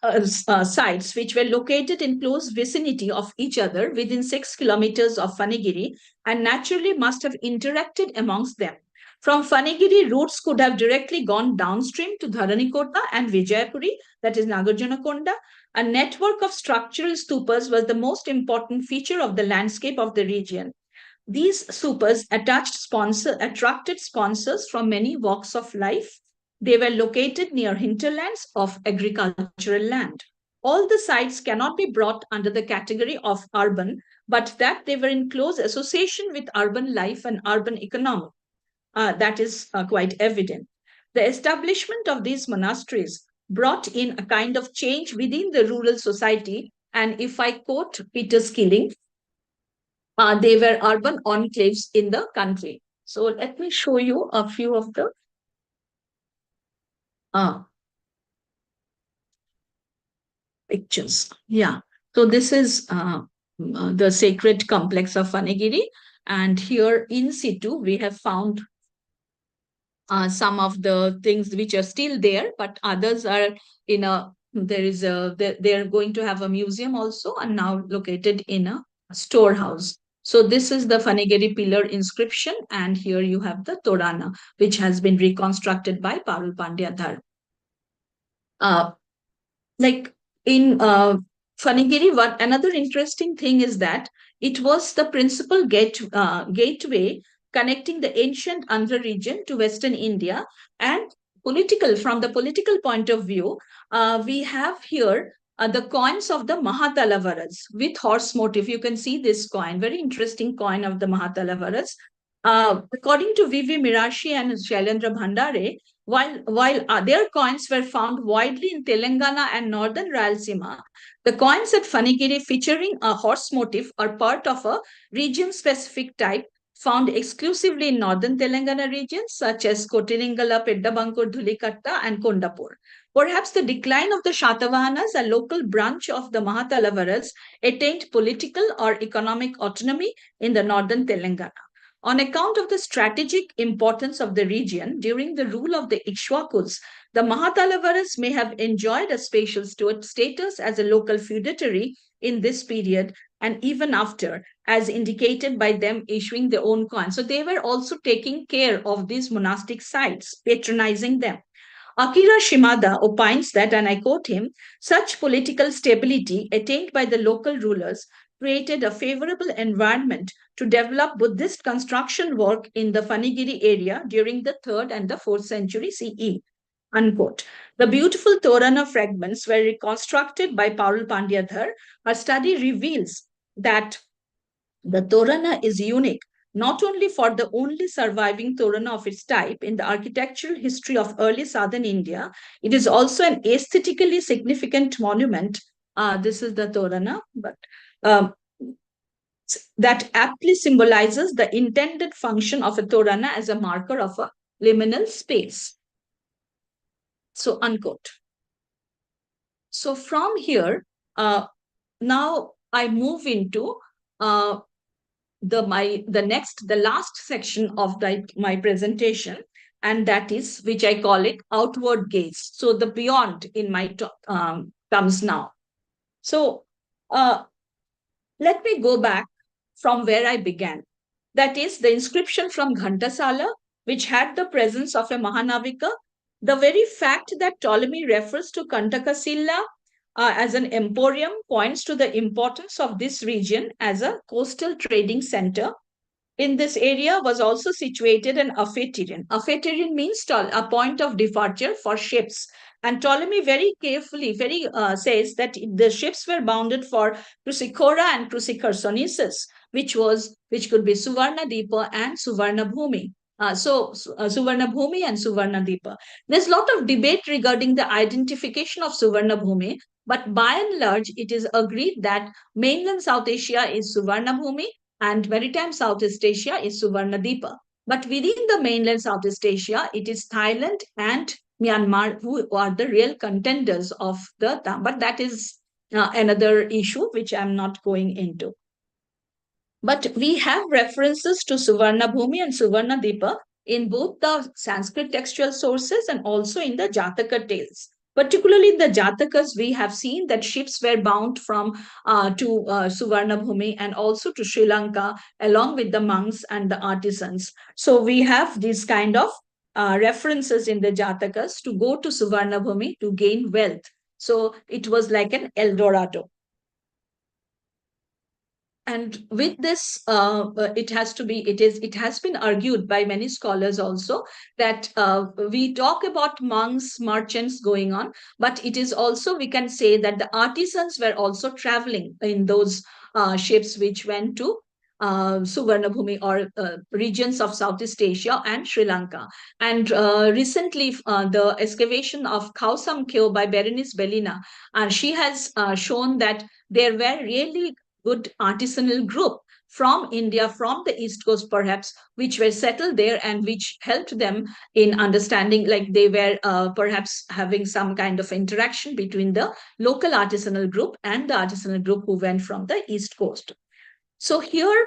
sites, which were located in close vicinity of each other within 6 kilometers of Fanigiri, and naturally must have interacted amongst them. From Fanigiri, routes could have directly gone downstream to Dharanikota and Vijayapuri, that is Nagarjunakonda. A network of structural stupas was the most important feature of the landscape of the region. These stupas attracted sponsors from many walks of life. They were located near hinterlands of agricultural land. All the sites cannot be brought under the category of urban, but that they were in close association with urban life and urban economy. That is quite evident. The establishment of these monasteries brought in a kind of change within the rural society. And if I quote Peter Skilling, they were urban enclaves in the country. So let me show you a few of the pictures. Yeah. So this is the sacred complex of Fanigiri. And here in situ, we have found some of the things which are still there, but others are in a, they're going to have a museum also, and now located in a storehouse. So this is the Fanigeri pillar inscription, and here you have the Torana, which has been reconstructed by Parul Pandyadhar. Like in Fanigiri, what another interesting thing is that it was the principal gateway connecting the ancient Andhra region to Western India. And from the political point of view, we have here the coins of the Mahatalavaras with horse motif. You can see this coin, very interesting coin of the Mahatalavaras. According to V.V. Mirashi and Shailendra Bhandare, while their coins were found widely in Telangana and northern Rayalaseema, the coins at Fanigiri featuring a horse motif are part of a region-specific type found exclusively in northern Telangana regions such as Kotilingala, Peddabankur, Dhulikatta, and Kondapur. Perhaps the decline of the Shatavahanas, a local branch of the Mahatalavaras, attained political or economic autonomy in the northern Telangana. On account of the strategic importance of the region during the rule of the Ikshwakus, the Mahatalavaras may have enjoyed a spatial status as a local feudatory in this period and even after, as indicated by them issuing their own coins. So they were also taking care of these monastic sites, patronizing them. Akira Shimada opines that, and I quote him, such political stability attained by the local rulers created a favorable environment to develop Buddhist construction work in the Fanigiri area during the 3rd and the 4th century CE. Unquote. The beautiful Torana fragments were reconstructed by Parul Pandyadhar. Our study reveals that the Torana is unique not only for the only surviving Torana of its type in the architectural history of early southern India, it is also an aesthetically significant monument. This is the Torana, but that aptly symbolizes the intended function of a Torana as a marker of a liminal space. So, unquote. So, from here, now I move into the last section of my presentation, and that is, which I call it outward gaze. So the beyond in my comes now. So let me go back from where I began. That is the inscription from Ghantasala, which had the presence of a Mahanavika. The very fact that Ptolemy refers to Kantakasila as an emporium points to the importance of this region as a coastal trading center. In this area was also situated an aphaterion. Aphaterion means a point of departure for ships. And Ptolemy very carefully says that the ships were bounded for Crucichora and Crucichersonesus, which could be Suvarnadipa and Suvarnabhumi. Suvarnabhumi and Suvarnadipa. There's a lot of debate regarding the identification of Suvarnabhumi, but by and large, it is agreed that mainland South Asia is Suvarnabhumi and maritime Southeast Asia is Suvarnadipa. But within the mainland Southeast Asia, it is Thailand and Myanmar who are the real contenders of the, but that is another issue which I'm not going into. But we have references to Suvarnabhumi and Suvarnadipa in both the Sanskrit textual sources and also in the Jataka tales. Particularly in the Jatakas, we have seen that ships were bound to Suvarnabhumi and also to Sri Lanka, along with the monks and the artisans. So we have these kind of references in the Jatakas to go to Suvarnabhumi to gain wealth. So it was like an El Dorado. And with this, it has been argued by many scholars also that we talk about monks, merchants going on, but it is also, we can say that the artisans were also traveling in those ships which went to Suvarnabhumi or regions of Southeast Asia and Sri Lanka. And recently, the excavation of Khawsam Kyo by Berenice Bellina, she has shown that there were really good artisanal group from India, from the East Coast perhaps, which were settled there and which helped them in understanding, like they were perhaps having some kind of interaction between the local artisanal group and the artisanal group who went from the East Coast. So here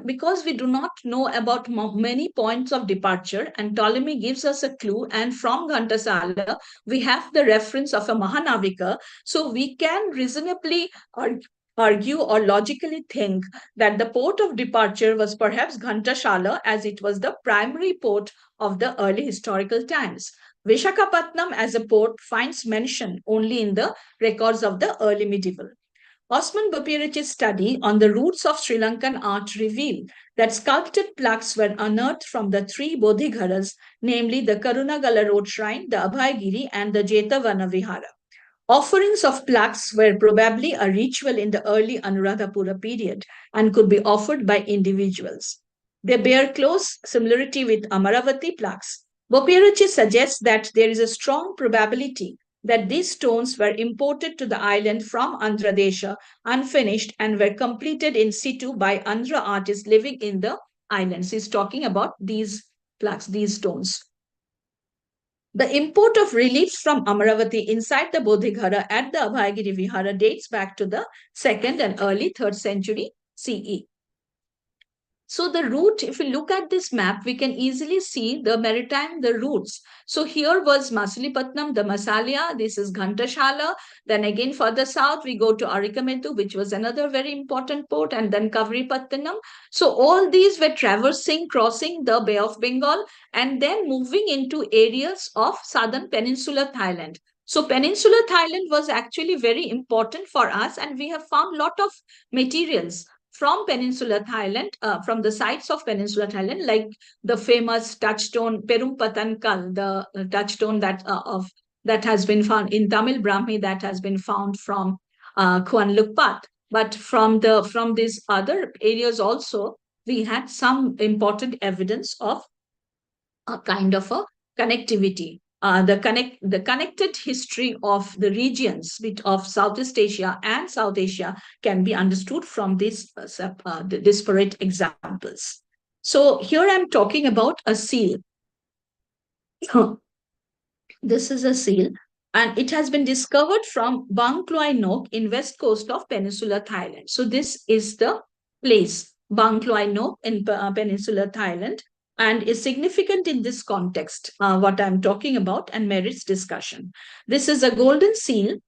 Because we do not know about many points of departure, and Ptolemy gives us a clue, and from Ghantasala, we have the reference of a Mahanavika, so we can reasonably argue or logically think that the port of departure was perhaps Ghantashala, as it was the primary port of the early historical times. Vishakhapatnam as a port finds mention only in the records of the early medieval. Osman Bapirich's study on the roots of Sri Lankan art reveal that sculpted plaques were unearthed from the three Bodhigharas, namely the Karunagala Road Shrine, the Abhayagiri, and the Jetavana Vihara. Offerings of plaques were probably a ritual in the early Anuradhapura period and could be offered by individuals. They bear close similarity with Amaravati plaques. Bopirici suggests that there is a strong probability that these stones were imported to the island from Andhra Desha unfinished and were completed in situ by Andhra artists living in the islands. He's talking about these plaques, these stones. The import of reliefs from Amaravati inside the Bodhigara at the Abhayagiri Vihara dates back to the 2nd and early 3rd century CE. So the route, if we look at this map, we can easily see the maritime, the routes. So here was Masulipatnam, the Masalia, this is Ghantashala. Then again further south, we go to Arikamedu, which was another very important port, and then Kavripattanam. So all these were traversing, crossing the Bay of Bengal, and then moving into areas of southern peninsular Thailand. So peninsular Thailand was actually very important for us, and we have found a lot of materials from peninsular Thailand, from the sites of peninsular Thailand, like the famous touchstone Perumpatankal, the touchstone that has been found in Tamil Brahmi, that has been found from Kuan Lukpat. But from these other areas also, we had some important evidence of a kind of a connectivity. The connected history of the regions of Southeast Asia and South Asia can be understood from these disparate examples. So here I'm talking about a seal. This is a seal, and it has been discovered from Bang Kluai Nok in west coast of peninsular Thailand. So this is the place, Bang Kluai Nok in peninsular Thailand, and is significant in this context, what I'm talking about, and merits discussion. This is a golden seal,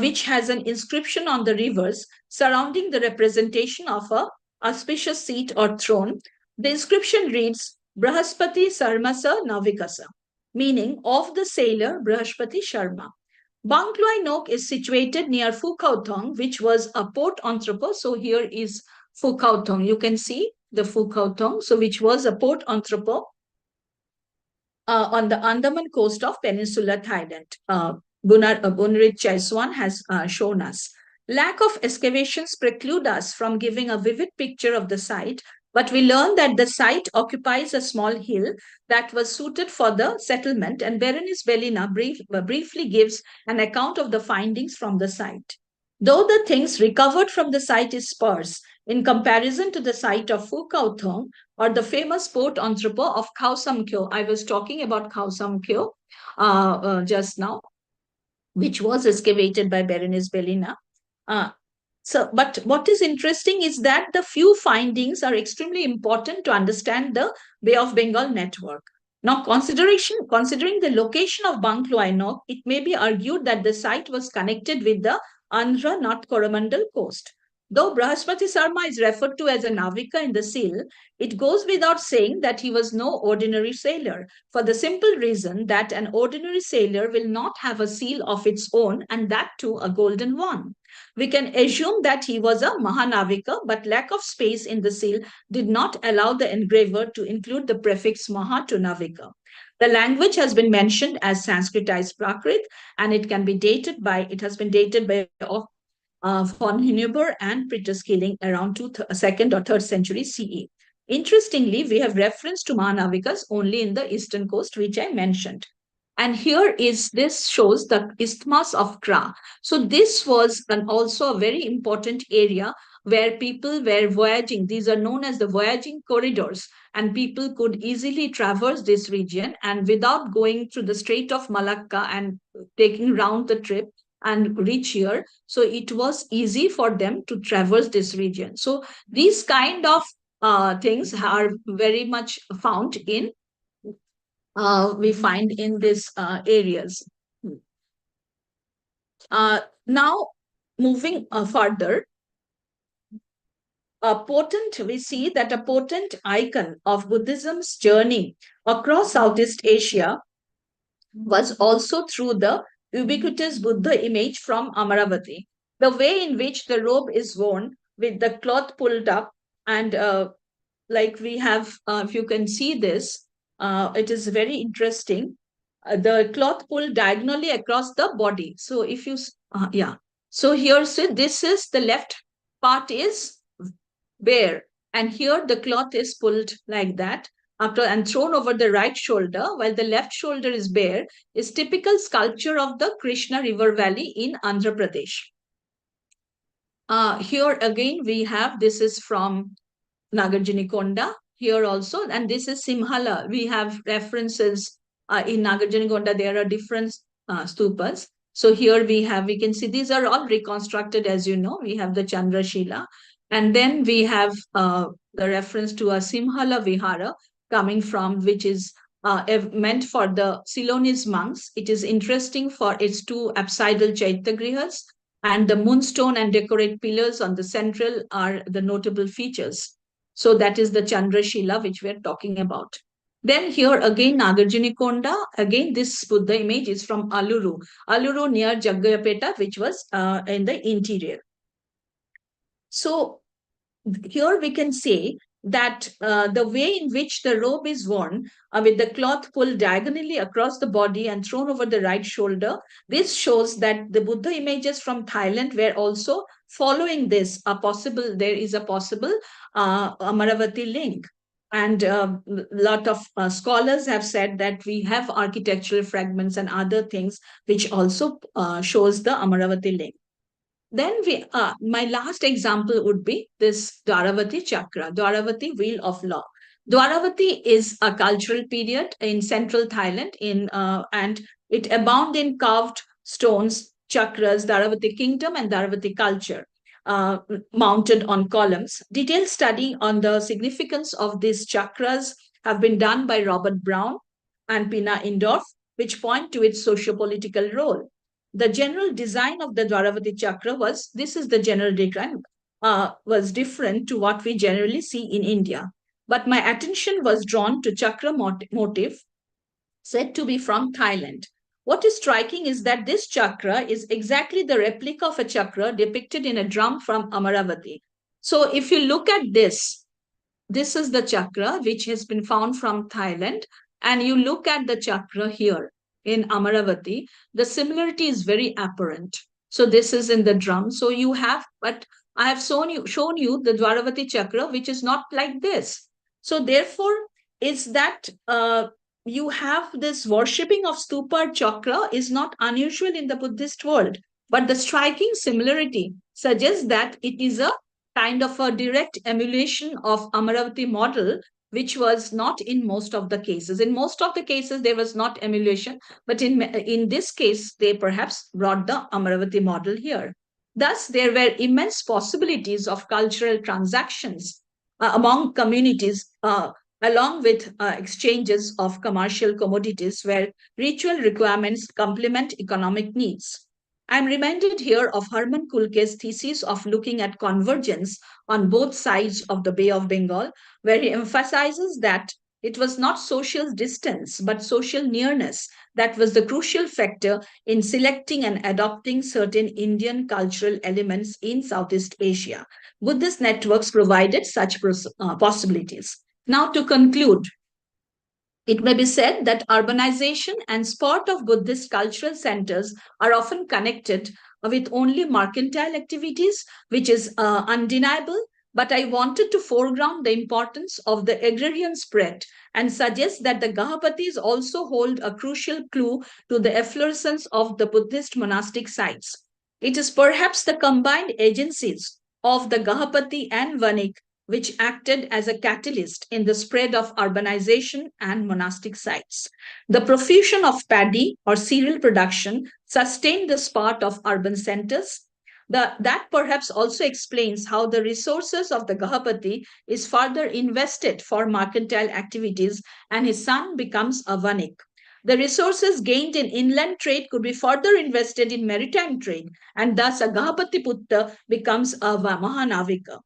which has an inscription on the rivers surrounding the representation of a auspicious seat or throne. The inscription reads, Brahaspati Sarmasa Navikasa, meaning of the sailor Brahaspati Sharma. Bang Kluai Nok is situated near Phu Khao Thong, which was a port entrepot. So here is Phu Khao Thong. You can see the Phu Khao Thong, so which was a port entrepot on the Andaman coast of peninsular Thailand. Bunrit Chaiswan has shown us. Lack of excavations preclude us from giving a vivid picture of the site, but we learn that the site occupies a small hill that was suited for the settlement, and Berenice Bellina briefly gives an account of the findings from the site. Though the things recovered from the site is sparse, in comparison to the site of Phu Khao Thong or the famous port entrepot of Khao Sam Kyo. I was talking about Khao Sam Kyo just now, which was excavated by Berenice Bellina. But what is interesting is that the few findings are extremely important to understand the Bay of Bengal network. Now, considering the location of Bang Kluai Nok, it may be argued that the site was connected with the Andhra North Coromandel coast. Though Brahaspati Sarma is referred to as a Navika in the seal, it goes without saying that he was no ordinary sailor, for the simple reason that an ordinary sailor will not have a seal of its own, and that too a golden one. We can assume that he was a Mahanavika, but lack of space in the seal did not allow the engraver to include the prefix Maha to Navika. The language has been mentioned as Sanskritized Prakrit, and it has been dated by von Hindenburg and Priterskilling around 2nd or 3rd century CE. Interestingly, we have reference to Mahanavikas only in the eastern coast, which I mentioned. And this shows the Isthmus of Kra. So this was also a very important area where people were voyaging. These are known as the voyaging corridors, and people could easily traverse this region, and without going through the Strait of Malacca and taking round the trip, and reach here. So it was easy for them to traverse this region. So these kind of things are very much found in we find in these areas. Now, moving further, we see that a potent icon of Buddhism's journey across Southeast Asia was also through the ubiquitous Buddha image from Amaravati. The way in which the robe is worn with the cloth pulled up, and like we have, if you can see this, it is very interesting. The cloth pulled diagonally across the body. So if you, yeah. So here, so this is the left part is bare, and here the cloth is pulled like that after and thrown over the right shoulder, while the left shoulder is bare, is typical sculpture of the Krishna River Valley in Andhra Pradesh. Here again we have, this is from Nagarjunikonda here also, and this is Simhala. We have references in Nagarjunikonda. There are different stupas. So here we can see these are all reconstructed, as you know. We have the Chandrashila, and then we have the reference to a Simhala Vihara coming from, which is meant for the Ceylonese monks. It is interesting for its two apsidal Chaityagrihas, and the moonstone and decorate pillars on the central are the notable features. So that is the Chandrashila which we are talking about. Then here again Nagarjunikonda, again this Buddha image is from Aluru near Jaggayapeta, which was in the interior. So here we can say that the way in which the robe is worn with the cloth pulled diagonally across the body and thrown over the right shoulder, this shows that the Buddha images from Thailand were also following this. There is a possible Amaravati link. And a lot of scholars have said that we have architectural fragments and other things which also shows the Amaravati link. Then my last example would be this Dwaravati Chakra, Dwaravati Wheel of Law. Dwaravati is a cultural period in central Thailand, and it abound in carved stones, chakras, Dwaravati kingdom, and Dwaravati culture, mounted on columns. Detailed study on the significance of these chakras have been done by Robert Brown and Pina Indorf, which point to its socio-political role. The general design of the Dwaravati Chakra was different to what we generally see in India. But my attention was drawn to chakra motif said to be from Thailand. What is striking is that this chakra is exactly the replica of a chakra depicted in a drum from Amaravati. So if you look at this is the chakra which has been found from Thailand, and you look at the chakra here in Amaravati, the similarity is very apparent. So this is in the drum. So you have, but I have shown you the Dwaravati chakra, which is not like this. So therefore, is that you have this worshipping of stupa chakra is not unusual in the Buddhist world, but the striking similarity suggests that it is a kind of a direct emulation of Amaravati model, which was not in most of the cases. In most of the cases, there was not emulation, but in this case, they perhaps brought the Amaravati model here. Thus, there were immense possibilities of cultural transactions among communities, along with exchanges of commercial commodities where ritual requirements complement economic needs. I'm reminded here of Herman Kulke's thesis of looking at convergence on both sides of the Bay of Bengal, where he emphasizes that it was not social distance, but social nearness that was the crucial factor in selecting and adopting certain Indian cultural elements in Southeast Asia. Buddhist networks provided such possibilities. Now, to conclude, it may be said that urbanization and sport of Buddhist cultural centers are often connected with only mercantile activities, which is undeniable. But I wanted to foreground the importance of the agrarian spread and suggest that the Gahapatis also hold a crucial clue to the efflorescence of the Buddhist monastic sites. It is perhaps the combined agencies of the Gahapati and Vanik which acted as a catalyst in the spread of urbanization and monastic sites. The profusion of paddy or cereal production sustained this part of urban centers. That perhaps also explains how the resources of the Gahapati is further invested for mercantile activities and his son becomes a vanik. The resources gained in inland trade could be further invested in maritime trade, and thus a Gahapati Putta becomes a Mahanavika.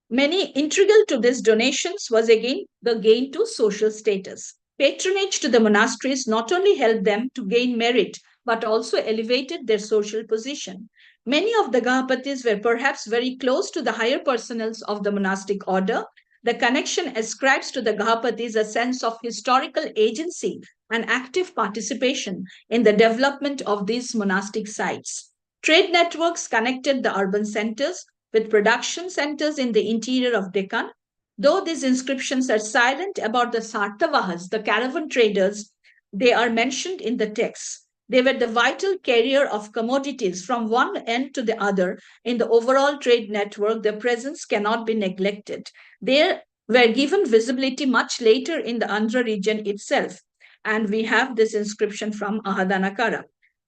Many integral to these donations was again the gain to social status. Patronage to the monasteries not only helped them to gain merit, but also elevated their social position. Many of the Gahapatis were perhaps very close to the higher personals of the monastic order. The connection ascribes to the Gahapatis a sense of historical agency and active participation in the development of these monastic sites. Trade networks connected the urban centers with production centers in the interior of Deccan. Though these inscriptions are silent about the Sartavahas, the caravan traders, they are mentioned in the texts. They were the vital carrier of commodities from one end to the other in the overall trade network. Their presence cannot be neglected. They were given visibility much later in the Andhra region itself. And we have this inscription from Ahadanakara.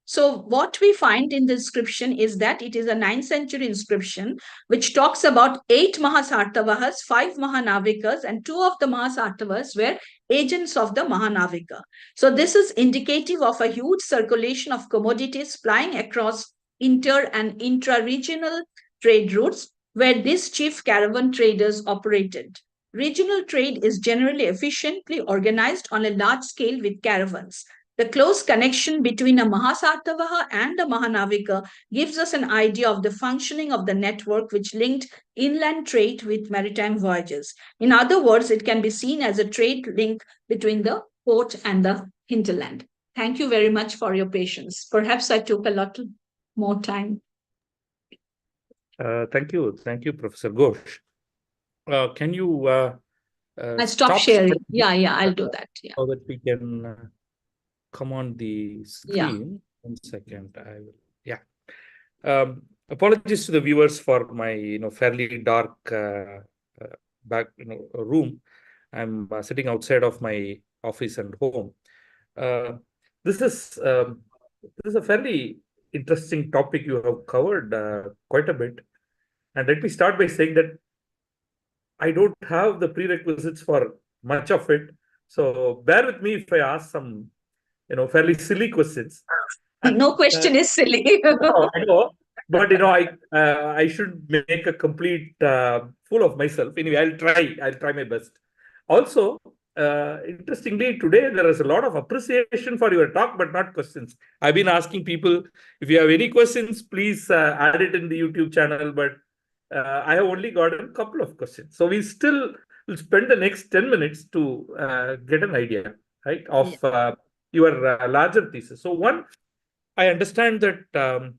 So what we find in the inscription is that it is a 9th century inscription which talks about 8 Mahasartavahas, 5 Mahanavikas, and 2 of the Mahasartavas were agents of the Mahanavika. So this is indicative of a huge circulation of commodities plying across inter and intra-regional trade routes where these chief caravan traders operated. Regional trade is generally efficiently organized on a large scale with caravans. The close connection between a Mahasartavaha and a Mahanavika gives us an idea of the functioning of the network which linked inland trade with maritime voyages. In other words, it can be seen as a trade link between the port and the hinterland. Thank you very much for your patience. Perhaps I took a lot more time. Thank you, Professor Ghosh. Can you I stop sharing. Yeah, I'll do that. Yeah. So that we can come on the screen. Yeah. 1 second. I will. Yeah. Apologies to the viewers for my fairly dark back room. I'm sitting outside of my office and home. This is a fairly interesting topic you have covered quite a bit. And let me start by saying that I don't have the prerequisites for much of it. So bear with me if I ask some, fairly silly questions. No question is silly. No, I know. But, I should make a complete fool of myself. Anyway, I'll try my best. Also, interestingly, today there is a lot of appreciation for your talk, but not questions. I've been asking people, if you have any questions, please add it in the YouTube channel. But I have only got a couple of questions. So we still will spend the next 10 minutes to get an idea, right, of your larger thesis. So one, I understand that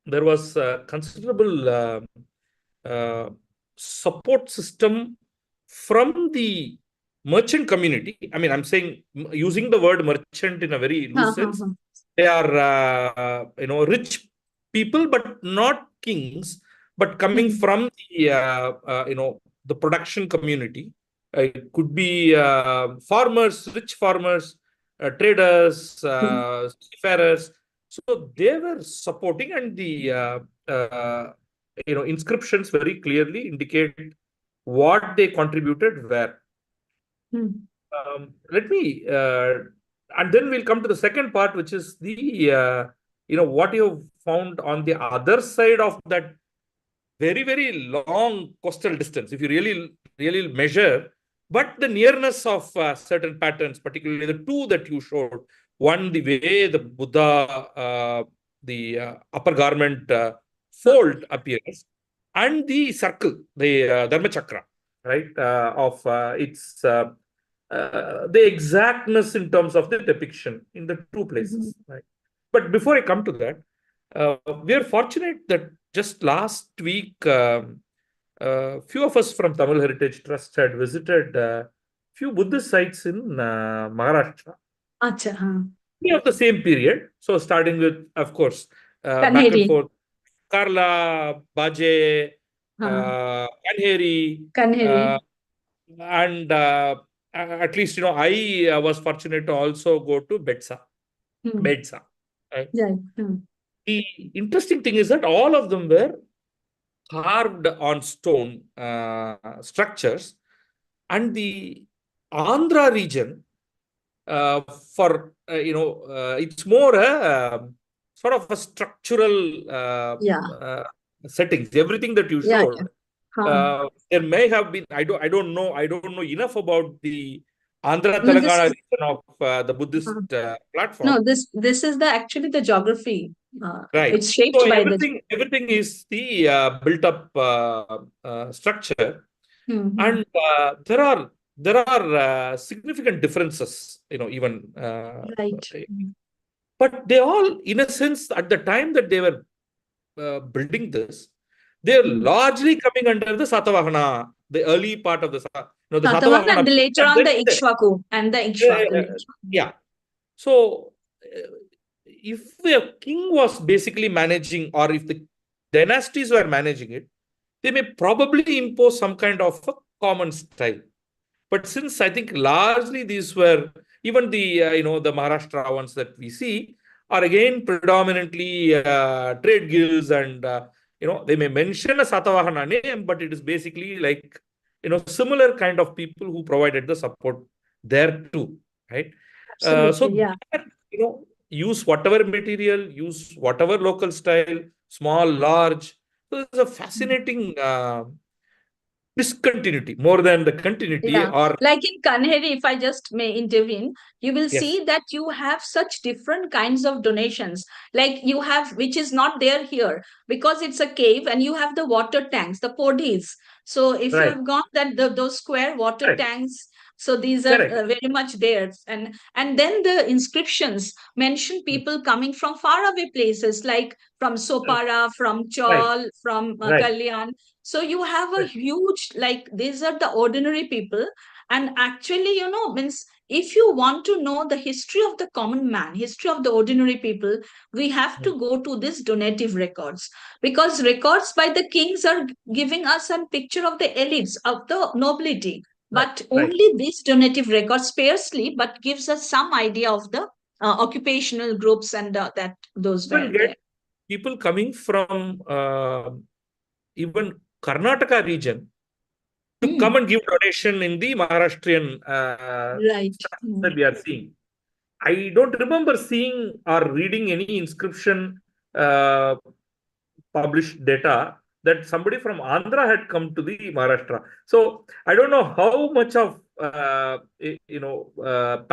there was a considerable support system from the merchant community. I mean, I'm saying, using the word merchant in a very loose sense. They are, rich people, but not kings, but coming from the, the production community. It could be farmers, rich farmers, traders, seafarers. So they were supporting, and the inscriptions very clearly indicate what they contributed where. Let me, and then we'll come to the second part, which is the what you have found on the other side of that very, very long coastal distance, if you really measure, but the nearness of certain patterns, particularly the two that you showed. One, the way the Buddha, the upper garment fold appears, and the circle, the Dharma Chakra, right, of its the exactness in terms of the depiction in the two places. Right? But before I come to that, we are fortunate that just last week, few of us from Tamil Heritage Trust had visited few Buddhist sites in Maharashtra. Of the same period. So starting with, of course, back and forth, Karla, Baje, Kanheri, Kanheri. and at least, I was fortunate to also go to Bedsa. Right? Yeah. The interesting thing is that all of them were carved on stone structures, and the Andhra region, for it's more a sort of a structural Yeah. settings. Everything that you Yeah. showed, there may have been. I don't know enough about the Andhra No, this Telangana is region of the Buddhist platform. no, this is the actually the geography. Right. It's shaped So by the. everything is the built up structure, and there are significant differences, even. Right. But they all, in a sense, at the time that they were building this, they're largely coming under the Satavahana, the early part of the the Satavahan Satavahana. and later And on then the Ikshvaku and the Ikshvaku. yeah. So, if the king was basically managing, or if the dynasties were managing it, they may probably impose some kind of a common style. But since I think largely these were, even the the Maharashtra ones that we see are again predominantly trade guilds, and they may mention a Satavahana name, but it is basically like similar kind of people who provided the support there too, right? So Absolutely, yeah. use whatever material, use whatever local style, small, large. So it's a fascinating discontinuity more than the continuity, Yeah, or like in Kanheri, if I just may intervene, you will yes, see that you have such different kinds of donations. Like you have, which is not there here because it's a cave, and you have the water tanks, the podis. So if you right, have gone that those square water correct, tanks, so these are correct, very much there. And then the inscriptions mention people coming from faraway places, like from Sopara, from right, Chaul, from right, Kalyan. So you have a right. huge, like these are the ordinary people. And actually, means if you want to know the history of the common man, history of the ordinary people, we have Mm. to go to these donative records, because records by the kings are giving us a picture of the elites, of the nobility. Right, But right. only these donative records sparsely, but gives us some idea of the occupational groups, and that those You will were get there. people coming from even Karnataka region to come Hmm. and give donation in the Maharashtrian Right. structure that we are seeing. I don't remember seeing or reading any inscription uh, published data that somebody from Andhra had come to the Maharashtra. So I don't know how much of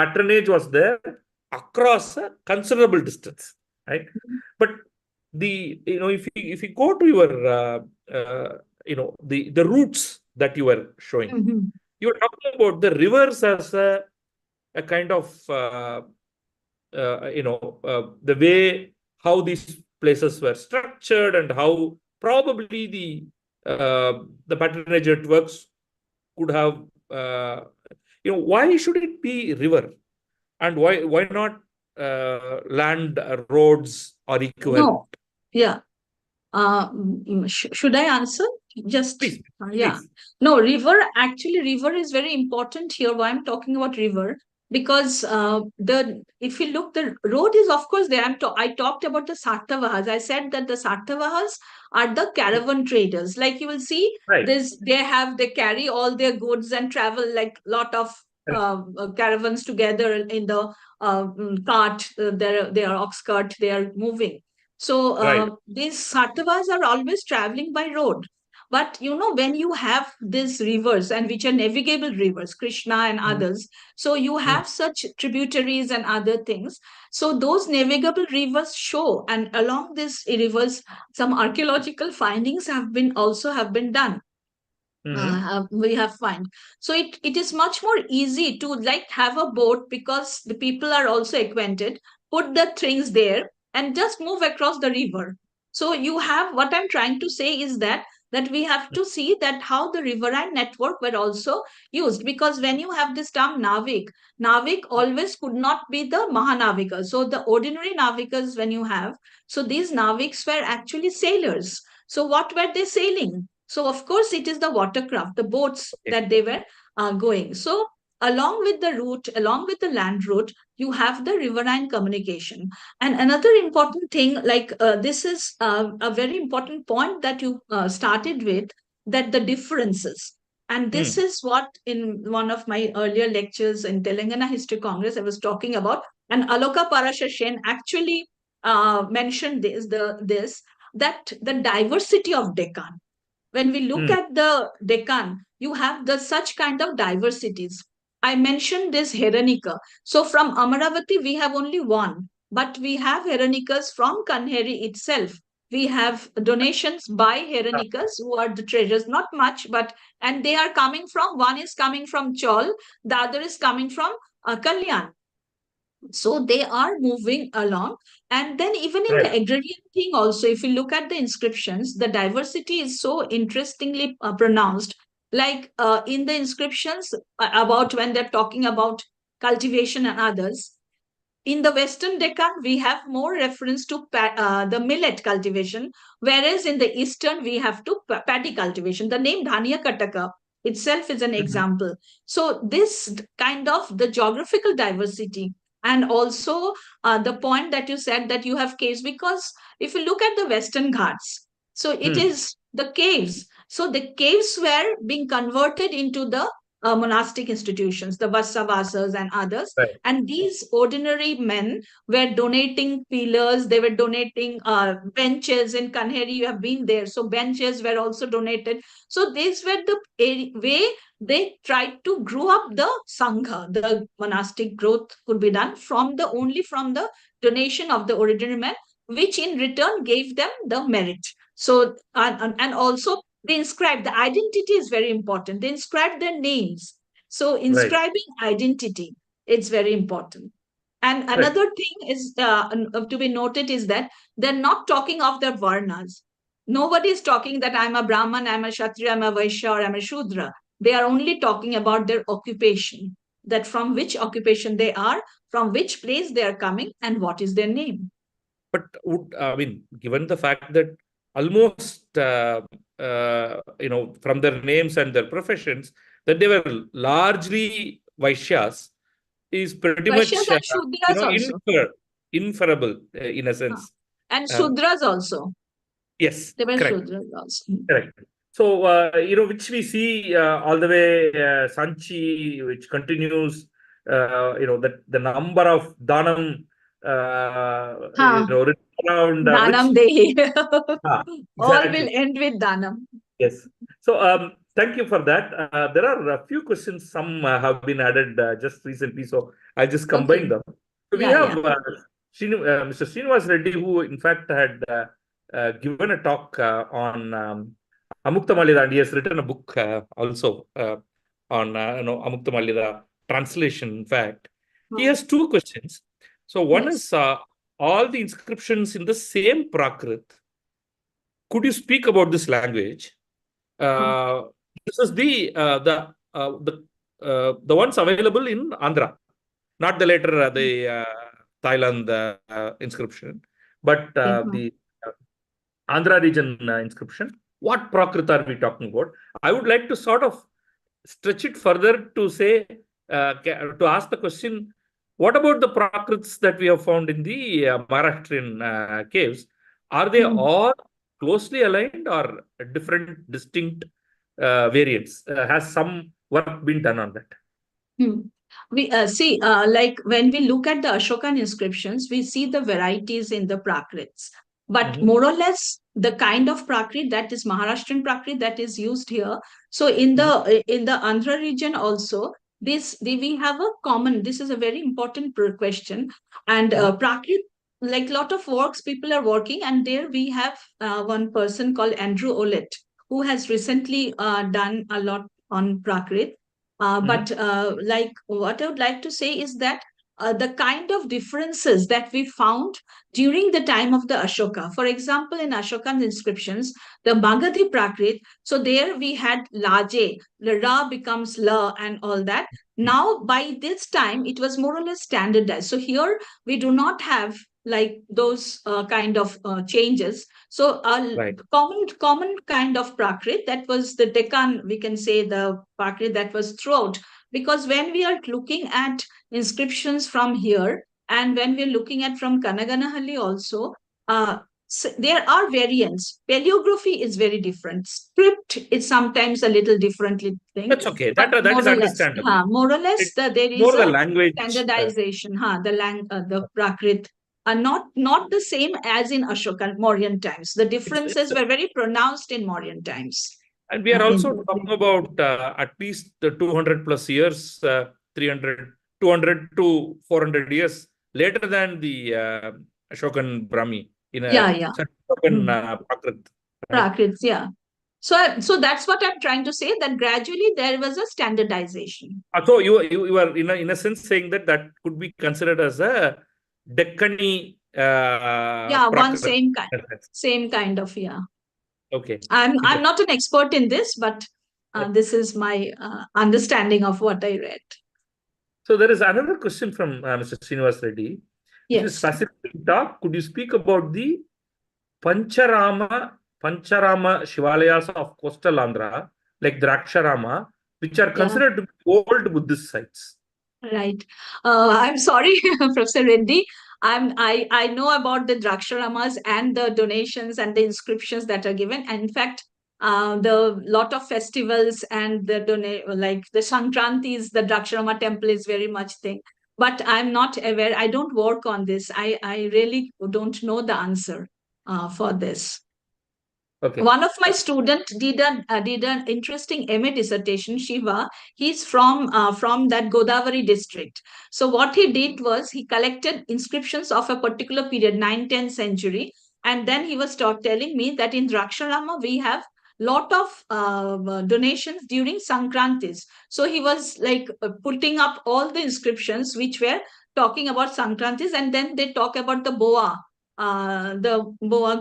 patronage was there across a considerable distance, right? But the if you go to your the routes that you were showing, Mhm. you were talking about the rivers as a kind of the way how these places were structured, and how probably the patronage networks could have why should it be river, and why not land, roads or equivalent? No. Yeah. Should I answer? Just, Please, yeah. please. No, river is very important here. Why I'm talking about river, because the if you look, the road is of course there. I talked about the Satavahas. I said that the Satavahas are the caravan traders. Like you will see, Right, they carry all their goods and travel like lot of correct, caravans together in the cart. Their ox cart. They are moving. So right. these Satavas are always traveling by road. But when you have these rivers, and which are navigable rivers, Krishna and Mm, others, so you mm, have such tributaries and other things. So those navigable rivers show, and along these rivers, some archaeological findings have been done. mhm, We have find, so it is much more easy to like have a boat, because the people are also acquainted, put the things there and just move across the river. So you have, what I'm trying to say is that we have to see that how the riverine network were also used, because when you have this term navik always could not be the mahanavika. So the ordinary navikas, when you have, so these naviks were actually sailors. So what were they sailing? So of course, it is the watercraft, the boats that they were going. So along with the route, along with the land route, you have the riverine communication. And another important thing, like this is a very important point that you started with, that the differences. And this is what in one of my earlier lectures in Telangana History Congress, I was talking about. And Aloka Parashar actually mentioned this, that the diversity of Deccan. When we look at the Deccan, you have the such kind of diversities. I mentioned this Heranika. So from Amaravati, we have only one, but we have Heranikas from Kanheri itself. We have donations by Heranikas who are the treasures, not much, but and they are coming from, one is coming from Chol, the other is coming from Kalyan. So they are moving along. And then even in the agrarian thing also, if you look at the inscriptions, the diversity is so interestingly pronounced. Like in the inscriptions about when they're talking about cultivation and others, in the Western Deccan, we have more reference to the millet cultivation, whereas in the Eastern, we have to paddy cultivation. The name Dhania Kataka itself is an example. So this kind of the geographical diversity, and also the point that you said that you have caves, because if you look at the Western Ghats, so it is the caves. So the caves were being converted into the monastic institutions, the Vassavasas and others. Right. And these ordinary men were donating pillars, they were donating benches. In Kanheri, you have been there. So benches were also donated. So these were the way they tried to grow up the Sangha. The monastic growth could be done from the only from the donation of the ordinary men, which in return gave them the merit. So, and also they inscribe, the identity is very important. They inscribe their names. So inscribing identity, it's very important. And another thing is to be noted is that they're not talking of their varnas. Nobody is talking that I'm a Brahman, I'm a Kshatriya, I'm a Vaishya, or I'm a Shudra. They are only talking about their occupation, that from which occupation they are, from which place they are coming, and what is their name. But would, I mean, given the fact that almost, from their names and their professions, that they were largely Vaishyas, is pretty Vaishyas much, and Shudras also. inferable in a sense. And Shudras also. Yes, They were correct. Shudras also. Correct. So, which we see all the way, Sanchi, which continues, the number of Danam, written around, Danam Dehi. exactly. All will end with Danam. Yes. So, thank you for that. There are a few questions, some have been added just recently, so I'll just combine them. So we have Mr. Srinivas Reddy, who in fact had given a talk on Amukta Malyada, and he has written a book also on Amukta Malyada translation. In fact, he has two questions. So one is all the inscriptions in the same Prakrit. Could you speak about this language? This is the ones available in Andhra, not the later the Thailand inscription, but the Andhra region inscription. What Prakrit are we talking about? I would like to sort of stretch it further to say, to ask the question, what about the Prakrits that we have found in the Maharashtrian caves? Are they all closely aligned or different, distinct variants? Has some work been done on that? We see, like when we look at the Ashokan inscriptions, we see the varieties in the Prakrits. But more or less, the kind of Prakrit, that is Maharashtrian Prakrit, that is used here. So in the Andhra region also, we have a common. This is a very important question. And Prakrit, like a lot of works, people are working, and there we have one person called Andrew Olet, who has recently done a lot on Prakrit. But like what I would like to say is that the kind of differences that we found during the time of the Ashoka. For example, in Ashoka's inscriptions, the Magadhi Prakrit, so there we had Laje, the Ra becomes La and all that. Now, by this time, it was more or less standardized. So here we do not have like those kind of changes. So a common kind of Prakrit, that was the Deccan, we can say the Prakrit that was throughout. Because when we are looking at inscriptions from here, and when we're looking at from Kanaganahalli also, so there are variants. Paleography is very different. Script is sometimes a little differently thing. That's okay. But That is understandable. More or less, there is more the a language. standardization. The Prakrit are not the same as in Ashoka Mauryan times. The differences were very pronounced in Mauryan times. And we are also talking about at least the 200 plus years, 200 to 400 years later than the Ashokan Brahmi in a Ashokan Prakrit. Prakrits, yeah. So that's what I'm trying to say, that gradually there was a standardization. So you are in a sense saying that could be considered as a Deccani one same kind of, yeah. Okay. I'm not an expert in this, but this is my understanding of what I read. So there is another question from Mr. Srinivas Reddy. Yes. This is fascinating talk. Could you speak about the Pancharama Shivalayas of coastal Andhra, like Draksharama, which are considered to be old Buddhist sites? Right. I'm sorry, Professor Reddy. I know about the Draksharamas and the donations and the inscriptions that are given. And in fact, the lot of festivals and the like the Sankrantis, the Draksharama temple is very much thing. But I'm not aware. I don't work on this. I really don't know the answer for this. Okay. One of my students did an interesting MA dissertation, Shiva. He's from that Godavari district. So what he did was he collected inscriptions of a particular period, 9th-10th century, and then he was telling me that in Draksharama we have lot of donations during Sankrantis. So he was like putting up all the inscriptions which were talking about Sankrantis, and then they talk about the Boa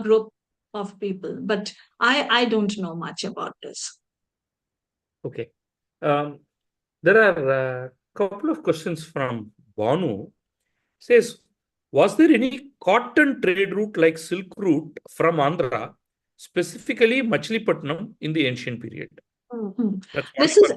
group of people, but I don't know much about this. Okay. There are a couple of questions from Banu. Says, was there any cotton trade route like Silk Route from Andhra, specifically Machilipatnam, in the ancient period? This is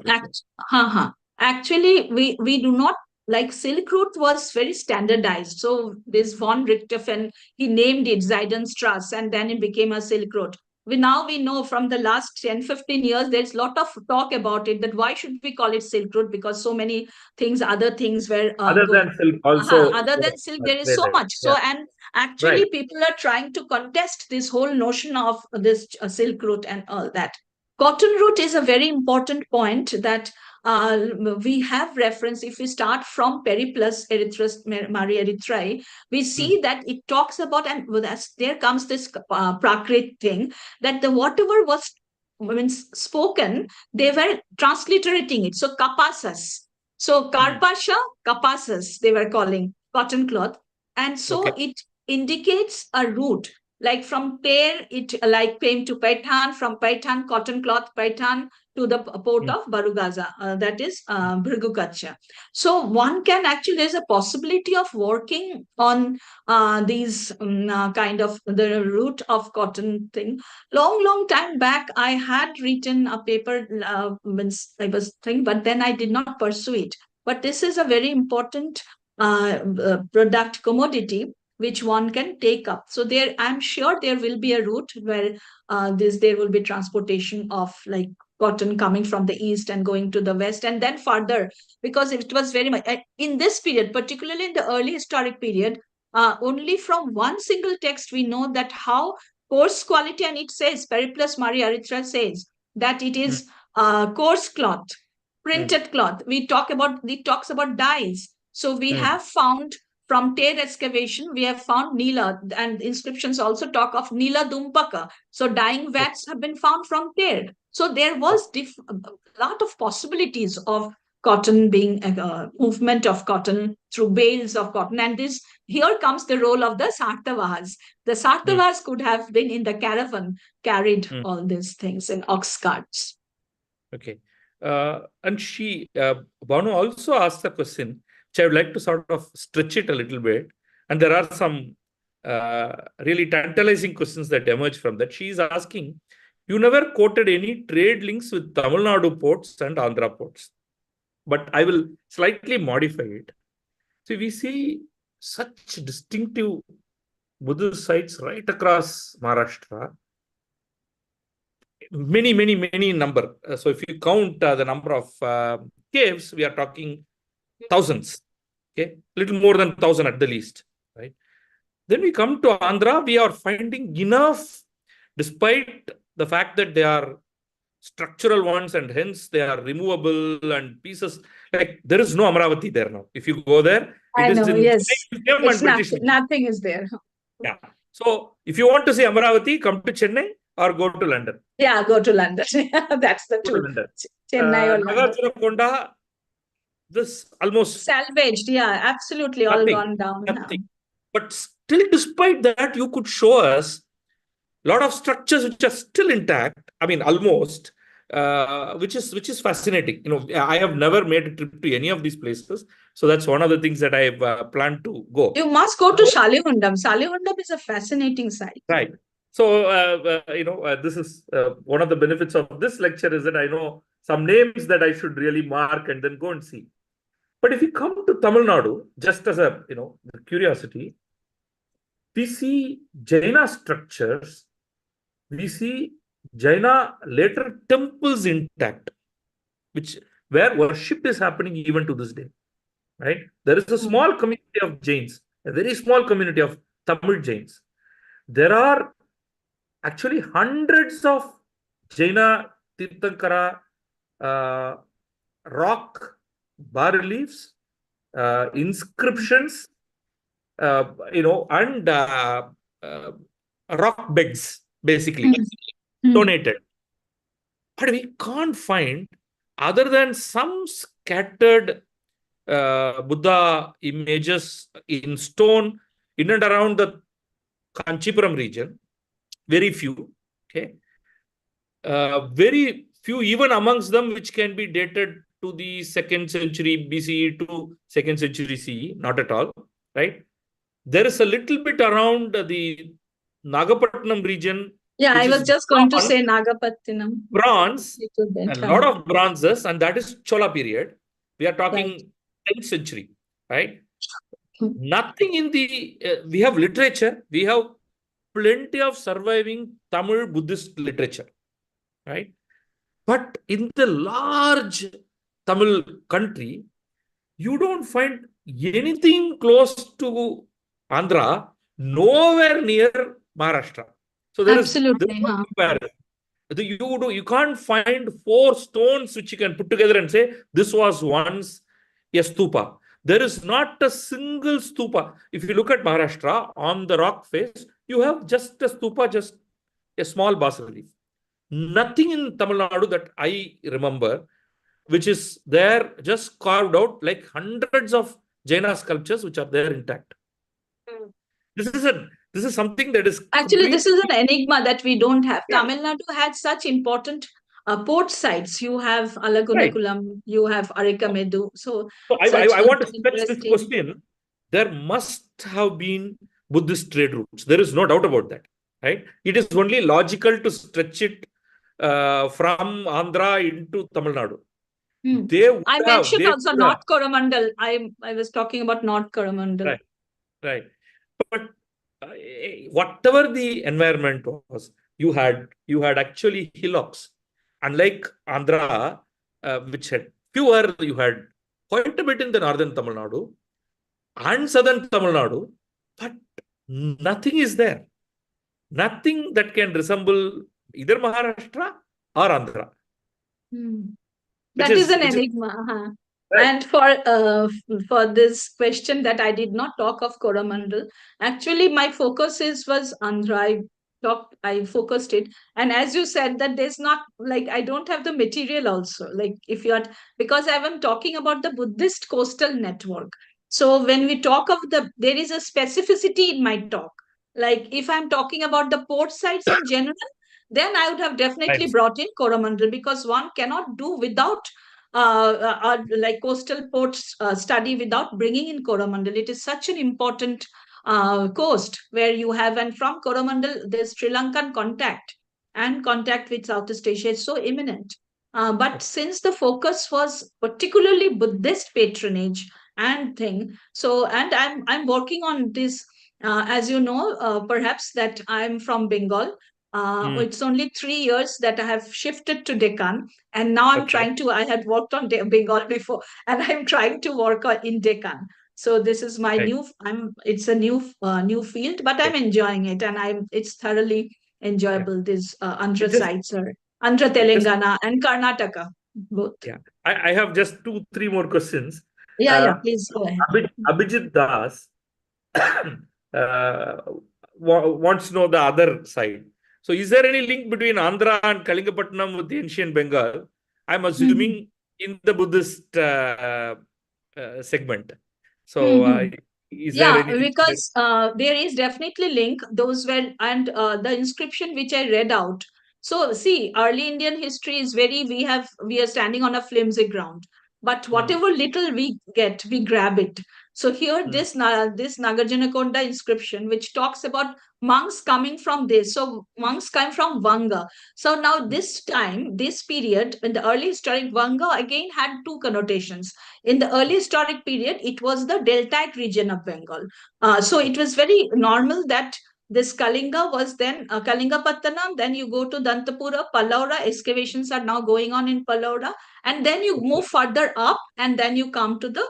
actually we do not, like Silk Route was very standardized. So this von Richthofen, he named it Zeidenstrasse, and then it became a Silk Road. We know from the last 10-15 years, there's a lot of talk about it, that why should we call it Silk Road, because so many things, other things were other than silk also. Other than silk, there is so much. So, and actually people are trying to contest this whole notion of this Silk Route and all that. Cotton route is a very important point that we have reference. If we start from Periplus Mari Erythrae, we see that it talks about, and there comes this Prakrit thing, that the whatever was spoken, they were transliterating it. So kapasas. So karpasha, kapasas, they were calling cotton cloth. And so it indicates a route. Like from Pair, it like came to Paitan, from Paitan, cotton cloth, Paitan to the port of Barugaza, that is Bhrigukacha. So one can actually, there's a possibility of working on these kind of the route of cotton thing. Long time back, I had written a paper, I was thinking, but then I did not pursue it. But this is a very important product commodity which one can take up. So there, I'm sure there will be a route where there will be transportation of like cotton coming from the east and going to the west, and then further, because it was very much in this period, particularly in the early historic period, only from one single text we know that how coarse quality, and it says, Periplus Mari Erythrae says that it is coarse cloth, printed cloth. It talks about dyes. So we have found from Ter excavation, we have found Nila, and inscriptions also talk of Nila Dumpaka. So dyeing vats have been found from Ter. So there was a lot of possibilities of cotton being movement of cotton through bales of cotton. And here comes the role of the Sartavahas. The Sartavahas could have been in the caravan, carried all these things in ox carts. Okay. And Banu also asked a question, which I would like to sort of stretch it a little bit. And there are some really tantalizing questions that emerge from that. She is asking, you never quoted any trade links with Tamil Nadu ports and Andhra ports. But I will slightly modify it. So we see such distinctive Buddhist sites right across Maharashtra. Many number. So if you count the number of caves, we are talking thousands. Okay, little more than 1,000 at the least. Right. Then we come to Andhra, we are finding enough, despite the fact that they are structural ones and hence they are removable and pieces. Like there is no Amravati there now. If you go there, nothing is there. Yeah. So if you want to see Amravati, come to Chennai or go to London. Yeah, go to London. That's the two. Chennai or London. Nagarjunakonda, this almost salvaged. Yeah, absolutely. All gone down. Nothing. But still, despite that, you could show us a lot of structures which are still intact. I mean, almost, which is fascinating. You know, I have never made a trip to any of these places, so that's one of the things that I have planned to go. You must go to Shalihundam. Shalihundam is a fascinating site. Right. So, this is one of the benefits of this lecture is that I know some names that I should really mark and then go and see. But if you come to Tamil Nadu, just as a curiosity, we see Jaina structures, we see Jaina later temples intact, where worship is happening even to this day. Right? There is a small community of Jains, a very small community of Tamil Jains. There are actually hundreds of Jaina Tirthankara rock bas-reliefs, inscriptions, and rock beds, basically, donated. But we can't find, other than some scattered Buddha images in stone in and around the Kanchipuram region, very few, okay? Very few, even amongst them, which can be dated to the 2nd century BCE to 2nd century CE, not at all, right? There is a little bit around the Nagapattinam region. Yeah, I was just going to say Nagapattinam. Bronze, a lot of bronzes, and that is Chola period. We are talking 10th century, right? Nothing in the, we have literature, we have plenty of surviving Tamil Buddhist literature, right? But in the large Tamil country, you don't find anything close to Andhra, nowhere near Maharashtra. So there is no comparison. You can't find 4 stones which you can put together and say, this was once a stupa. There is not a single stupa. If you look at Maharashtra, on the rock face, you have just a stupa, just a small bas-relief. Nothing in Tamil Nadu that I remember, which is there, just carved out, like hundreds of Jaina sculptures which are there intact. This is something that is actually, this is an enigma that we don't have. Tamil Nadu had such important port sites. You have Alagunikulam, you have Arikamedu. So I want to stretch this question. There must have been Buddhist trade routes. There is no doubt about that. Right? It is only logical to stretch it from Andhra into Tamil Nadu. I mentioned also North Coromandel. I was talking about North Coromandel. Right. But whatever the environment was, you had actually hillocks. Unlike Andhra, which had fewer, you had quite a bit in the northern Tamil Nadu and southern Tamil Nadu, but nothing is there. Nothing that can resemble either Maharashtra or Andhra. That is an enigma. Right. And for this question that I did not talk of Coromandel, actually my focus was Andhra. I I focused it. And as you said that there's not like, I don't have the material also. Like if you're, because I am talking about the Buddhist coastal network. So when we talk of there is a specificity in my talk. Like if I'm talking about the port sites in general, then I would have definitely Right. brought in Coromandel, because one cannot do without like coastal ports study without bringing in Coromandel. It is such an important coast where you have, and from Coromandel, there's Sri Lankan contact, and contact with Southeast Asia is so imminent. But since the focus was particularly Buddhist patronage and thing, so, and I'm working on this, as you know, perhaps that I'm from Bengal. It's only 3 years that I have shifted to Deccan, and now I'm trying to. I had worked on Bengal before, and I'm trying to work in Deccan. So this is my new. It's a new field, but I'm enjoying it, and it's thoroughly enjoyable. These Andhra sites are Andhra, Telangana, and Karnataka both. Yeah, I have just 2-3 more questions. Yeah, please go ahead. Abhijit Das wants to know the other side. So, is there any link between Andhra and Kalingapatnam with the ancient Bengal? I'm assuming in the Buddhist segment. So, is there anything? Because there is definitely link. Those were, and the inscription which I read out. So see, early Indian history is we are standing on a flimsy ground. But whatever little we get, we grab it. So here, this Nagarjunakonda inscription, which talks about monks coming from this. So monks come from Vanga. So now this time, this period, in the early historic, Vanga again had two connotations. In the early historic period, it was the deltaic region of Bengal. So it was very normal that this Kalinga was then Kalingapattanam, then you go to Dantapura, Palaura, excavations are now going on in Palaura, and then you move further up, and then you come to the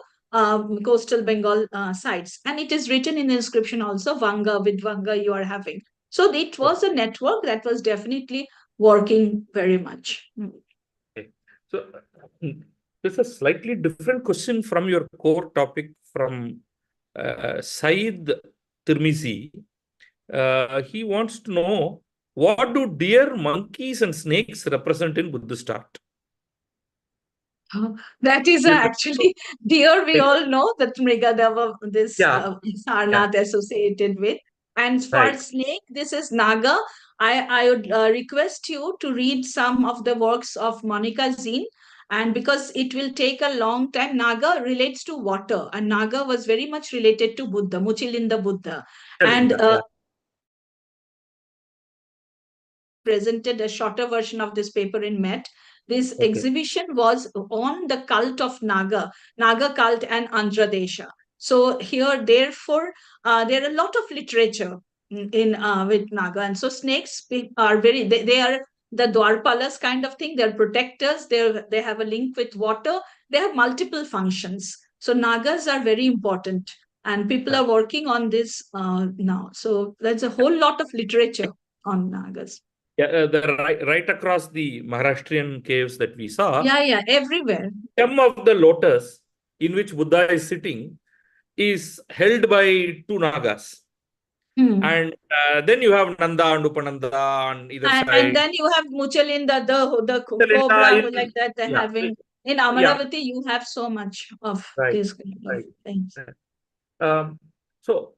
coastal Bengal sites. And it is written in the inscription also, Vanga, with Vanga you are having. So it was a network that was definitely working very much. Okay. So there's a slightly different question from your core topic from Said Tirmizi. He wants to know, what do deer, monkeys, and snakes represent in Buddhist art? That is actually deer. We all know that Mrigadava, this Sarnath associated with. And for snake, this is Naga. I would request you to read some of the works of Monica Zine. And because it will take a long time, Naga relates to water. And Naga was very much related to Buddha, Muchilinda Buddha. And presented a shorter version of this paper in Met. This exhibition was on the cult of Naga cult and Andhra Desha. So here, therefore, there are a lot of literature in with Naga. And so snakes are they are the Dwarpalas kind of thing. They're protectors. They have a link with water. They have multiple functions. So Nagas are very important. And people are working on this now. So there's a whole lot of literature on Nagas. Yeah, right across the Maharashtrian caves that we saw. Yeah, everywhere. Stem of the lotus in which Buddha is sitting is held by two Nagas. And then you have Nanda and Upananda on either side. And then you have Muchalinda, the cobra, like that they're having. In Amaravati, you have so much of these kind of things. So,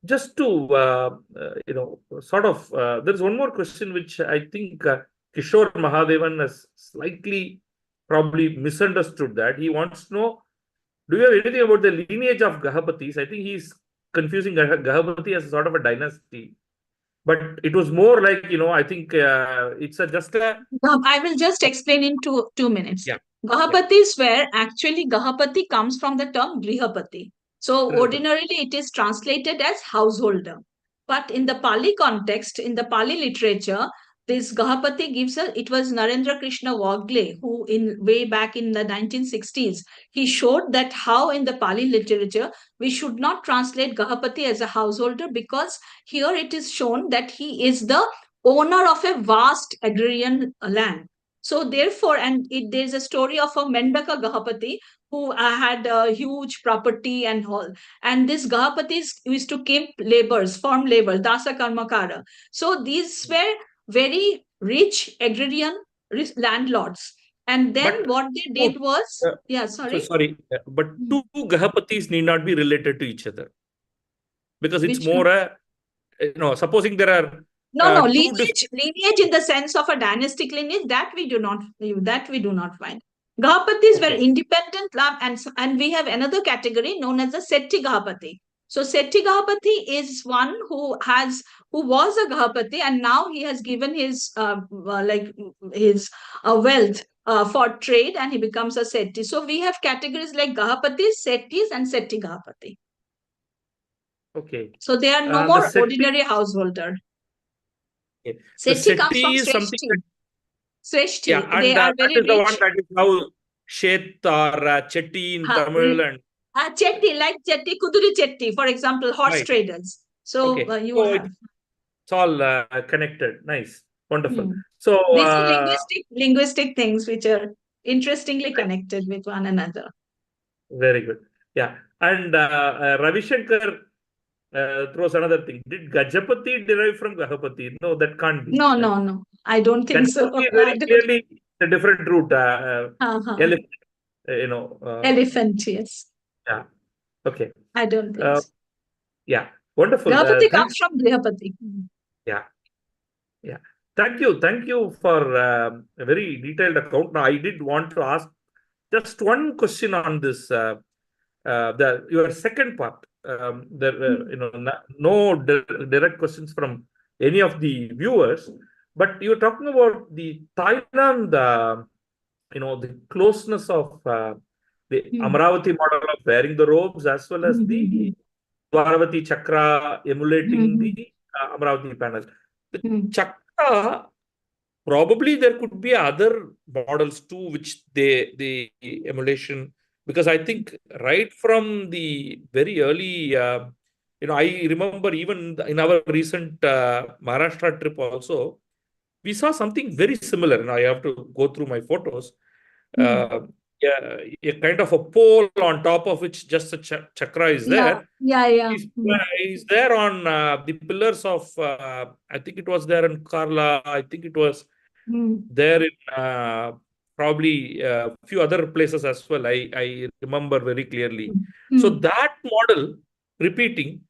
just to, sort of, there's one more question which I think Kishore Mahadevan has slightly probably misunderstood that. He wants to know, do you have anything about the lineage of Gahapatis? I think he's confusing Gahapati as a sort of a dynasty. But it was more like, I think it's just a... I will just explain in 2 minutes. Gahapatis were actually, Gahapati comes from the term Grihapati. So ordinarily it is translated as householder. But in the Pali context, in the Pali literature, this Gahapati gives it was Narendra Krishna Wagle, who way back in the 1960s, he showed that how in the Pali literature, we should not translate Gahapati as a householder, because here it is shown that he is the owner of a vast agrarian land. So therefore, and there's a story of a Mendaka Gahapati who had a huge property and all. And these Gahapatis used to keep laborers, farm labor, Dasa Karmakara. So these were very rich agrarian landlords. And then But what they did was, yeah, so sorry. sorry, but two Gahapatis need not be related to each other, because it's Which more supposing there are no, two lineage in the sense of a dynastic lineage, that we do not find. Gahapatis were Okay. independent, and we have another category known as the Setti Gahapati. So Setti Gahapati is one who was a Gahapati, and now he has given his wealth for trade, and he becomes a Setti. So we have categories like Gahapatis, Settis, and Setti Gahapati. Okay. So they are no The more Setti, ordinary householder. okay. The Setti comes from Setti is something Sreshti. that, Sreshti. yeah, and They are that very is the one rich. that is how Shet or Chetty in Tamil and Chetty, like Chetty, Kuduri Chetty, for example, horse right. traders. So Okay. you So have. it's all connected. Nice. Wonderful. Hmm. So These are linguistic things which are interestingly connected with one another. very good. Yeah. And Ravi Shankar throws another thing. Did Gajapati derive from Gahapati? No, that can't be. No, Right? no, no. I don't think so. Gajapati very clearly a different route. Elephant, Elephant, yes. Yeah. Okay. I don't think so. Yeah. Wonderful. Grihapati Thanks. comes from Grihapati. Yeah. Yeah. Thank you for a very detailed account. Now, I did want to ask just one question on this. Your second part. No direct questions from any of the viewers, but you're talking about the Thailand. The closeness of the Amaravati model of wearing the robes, as well as the Dwaravati Chakra emulating the Amaravati panel. The Chakra, probably there could be other models too, which the emulation, because I think right from the very early, I remember even in our recent Maharashtra trip also, we saw something very similar. Now I have to go through my photos. Yeah, a kind of a pole on top of which just a chakra is there. Yeah. He's there on the pillars of, I think it was there in Kerala. I think it was there in probably a few other places as well. I remember very clearly. So that model repeating,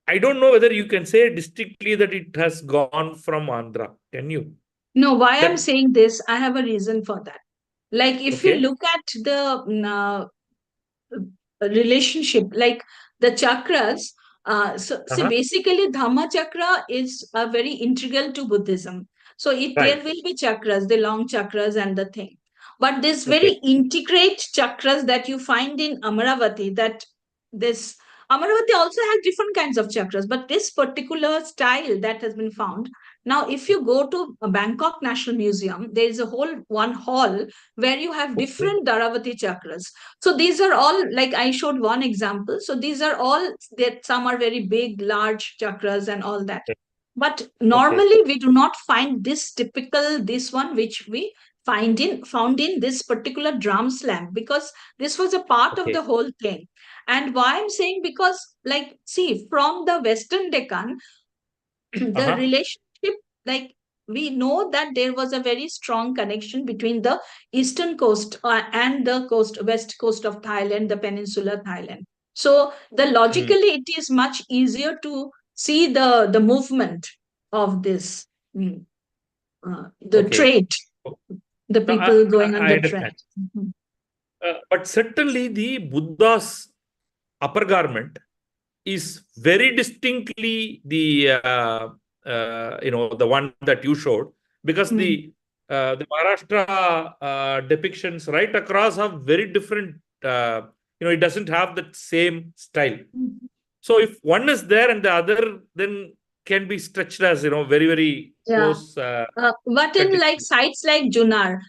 I don't know whether you can say distinctly that it has gone from Andhra. Can you? No, why I'm saying this, I have a reason for that. Like if you look at the relationship, like the chakras, see, basically Dhamma chakra is very integral to Buddhism. So there will be chakras, the long chakras and the thing. But this very integrate chakras that you find in Amaravati, Amaravati also has different kinds of chakras, but this particular style that has been found. Now, if you go to Bangkok National Museum, there is a one hall where you have different Dharavati chakras. So these are all, like I showed one example. So these are all, that some are very big, large chakras and all that. But normally we do not find this one which we found in this particular drum slam, because this was a part of the whole thing. And why I'm saying, because like, see, from the Western Deccan, the relationship, like we know that there was a very strong connection between the eastern coast and the west coast of Thailand, the peninsular Thailand. So logically it is much easier to see the movement of this, trade, the people going on the trade. But certainly the Buddha's upper garment is very distinctly the the one that you showed, because the Maharashtra depictions right across have very different. It doesn't have that same style. So if one is there and the other then can be stretched as very, very close. But in like sites like Junar,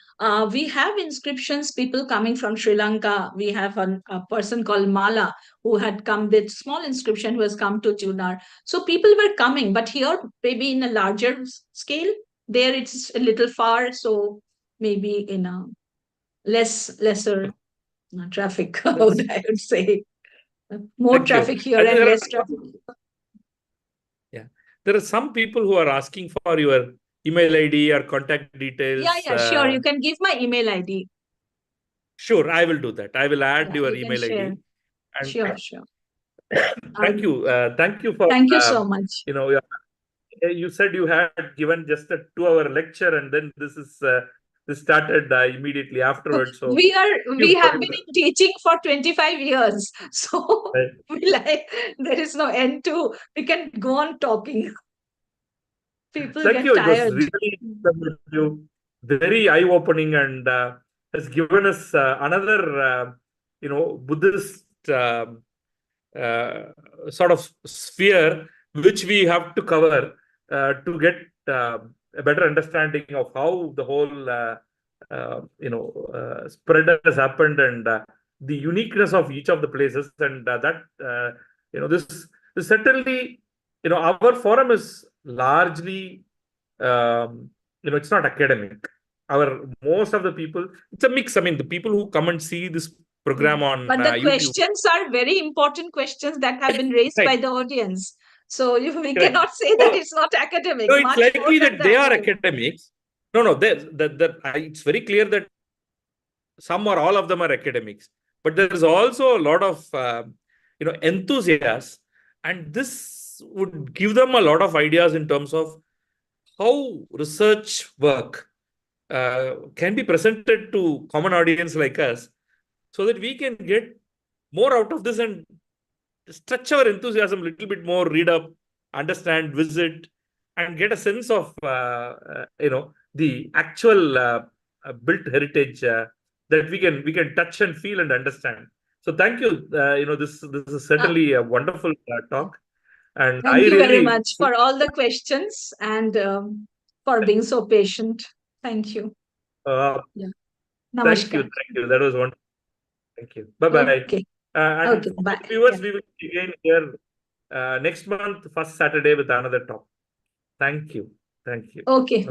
we have inscriptions, people coming from Sri Lanka. We have a person called Mala who had come with small inscription, who has come to Junar. So people were coming, but here maybe in a larger scale. There it's a little far, so maybe in a lesser traffic crowd, I would say. More Thank you. traffic here And and there are less traffic. Yeah, there are some people who are asking for your email ID or contact details. Yeah, sure. You can give my email ID. Sure, I will do that. I will add your You can email share. ID. And Sure. thank you. Thank you for Thank you so much. you said you had given just a 2-hour lecture, and then this started immediately afterwards. So We have for- been teaching for 25 years. So Right. there is no end to, we can go on talking. People Thank get you. It was tired. really very eye-opening, and has given us another Buddhist sort of sphere which we have to cover to get a better understanding of how the whole spread has happened, and the uniqueness of each of the places, and this certainly, our forum is largely it's not academic. Most of the people, it's a mix. I mean, the people who come and see this program on But the YouTube, questions are very important questions that have been raised by the audience. So we Correct. cannot say that it's not academic. No, it's much likely more than that they are academic. academics. No, it's very clear that some or all of them are academics, but there is also a lot of enthusiasts, and this would give them a lot of ideas in terms of how research work can be presented to common audience like us, so that we can get more out of this and stretch our enthusiasm a little bit more, read up, understand, visit, and get a sense of the actual built heritage that we can touch and feel and understand. So thank you. This is certainly a wonderful talk, and Thank you very much for all the questions and for being so patient. Thank you. Thank you. That was wonderful. Thank you. Bye-bye. Okay. And Okay, bye. Viewers, we will be again here next month, first Saturday, with another talk. Thank you. Okay.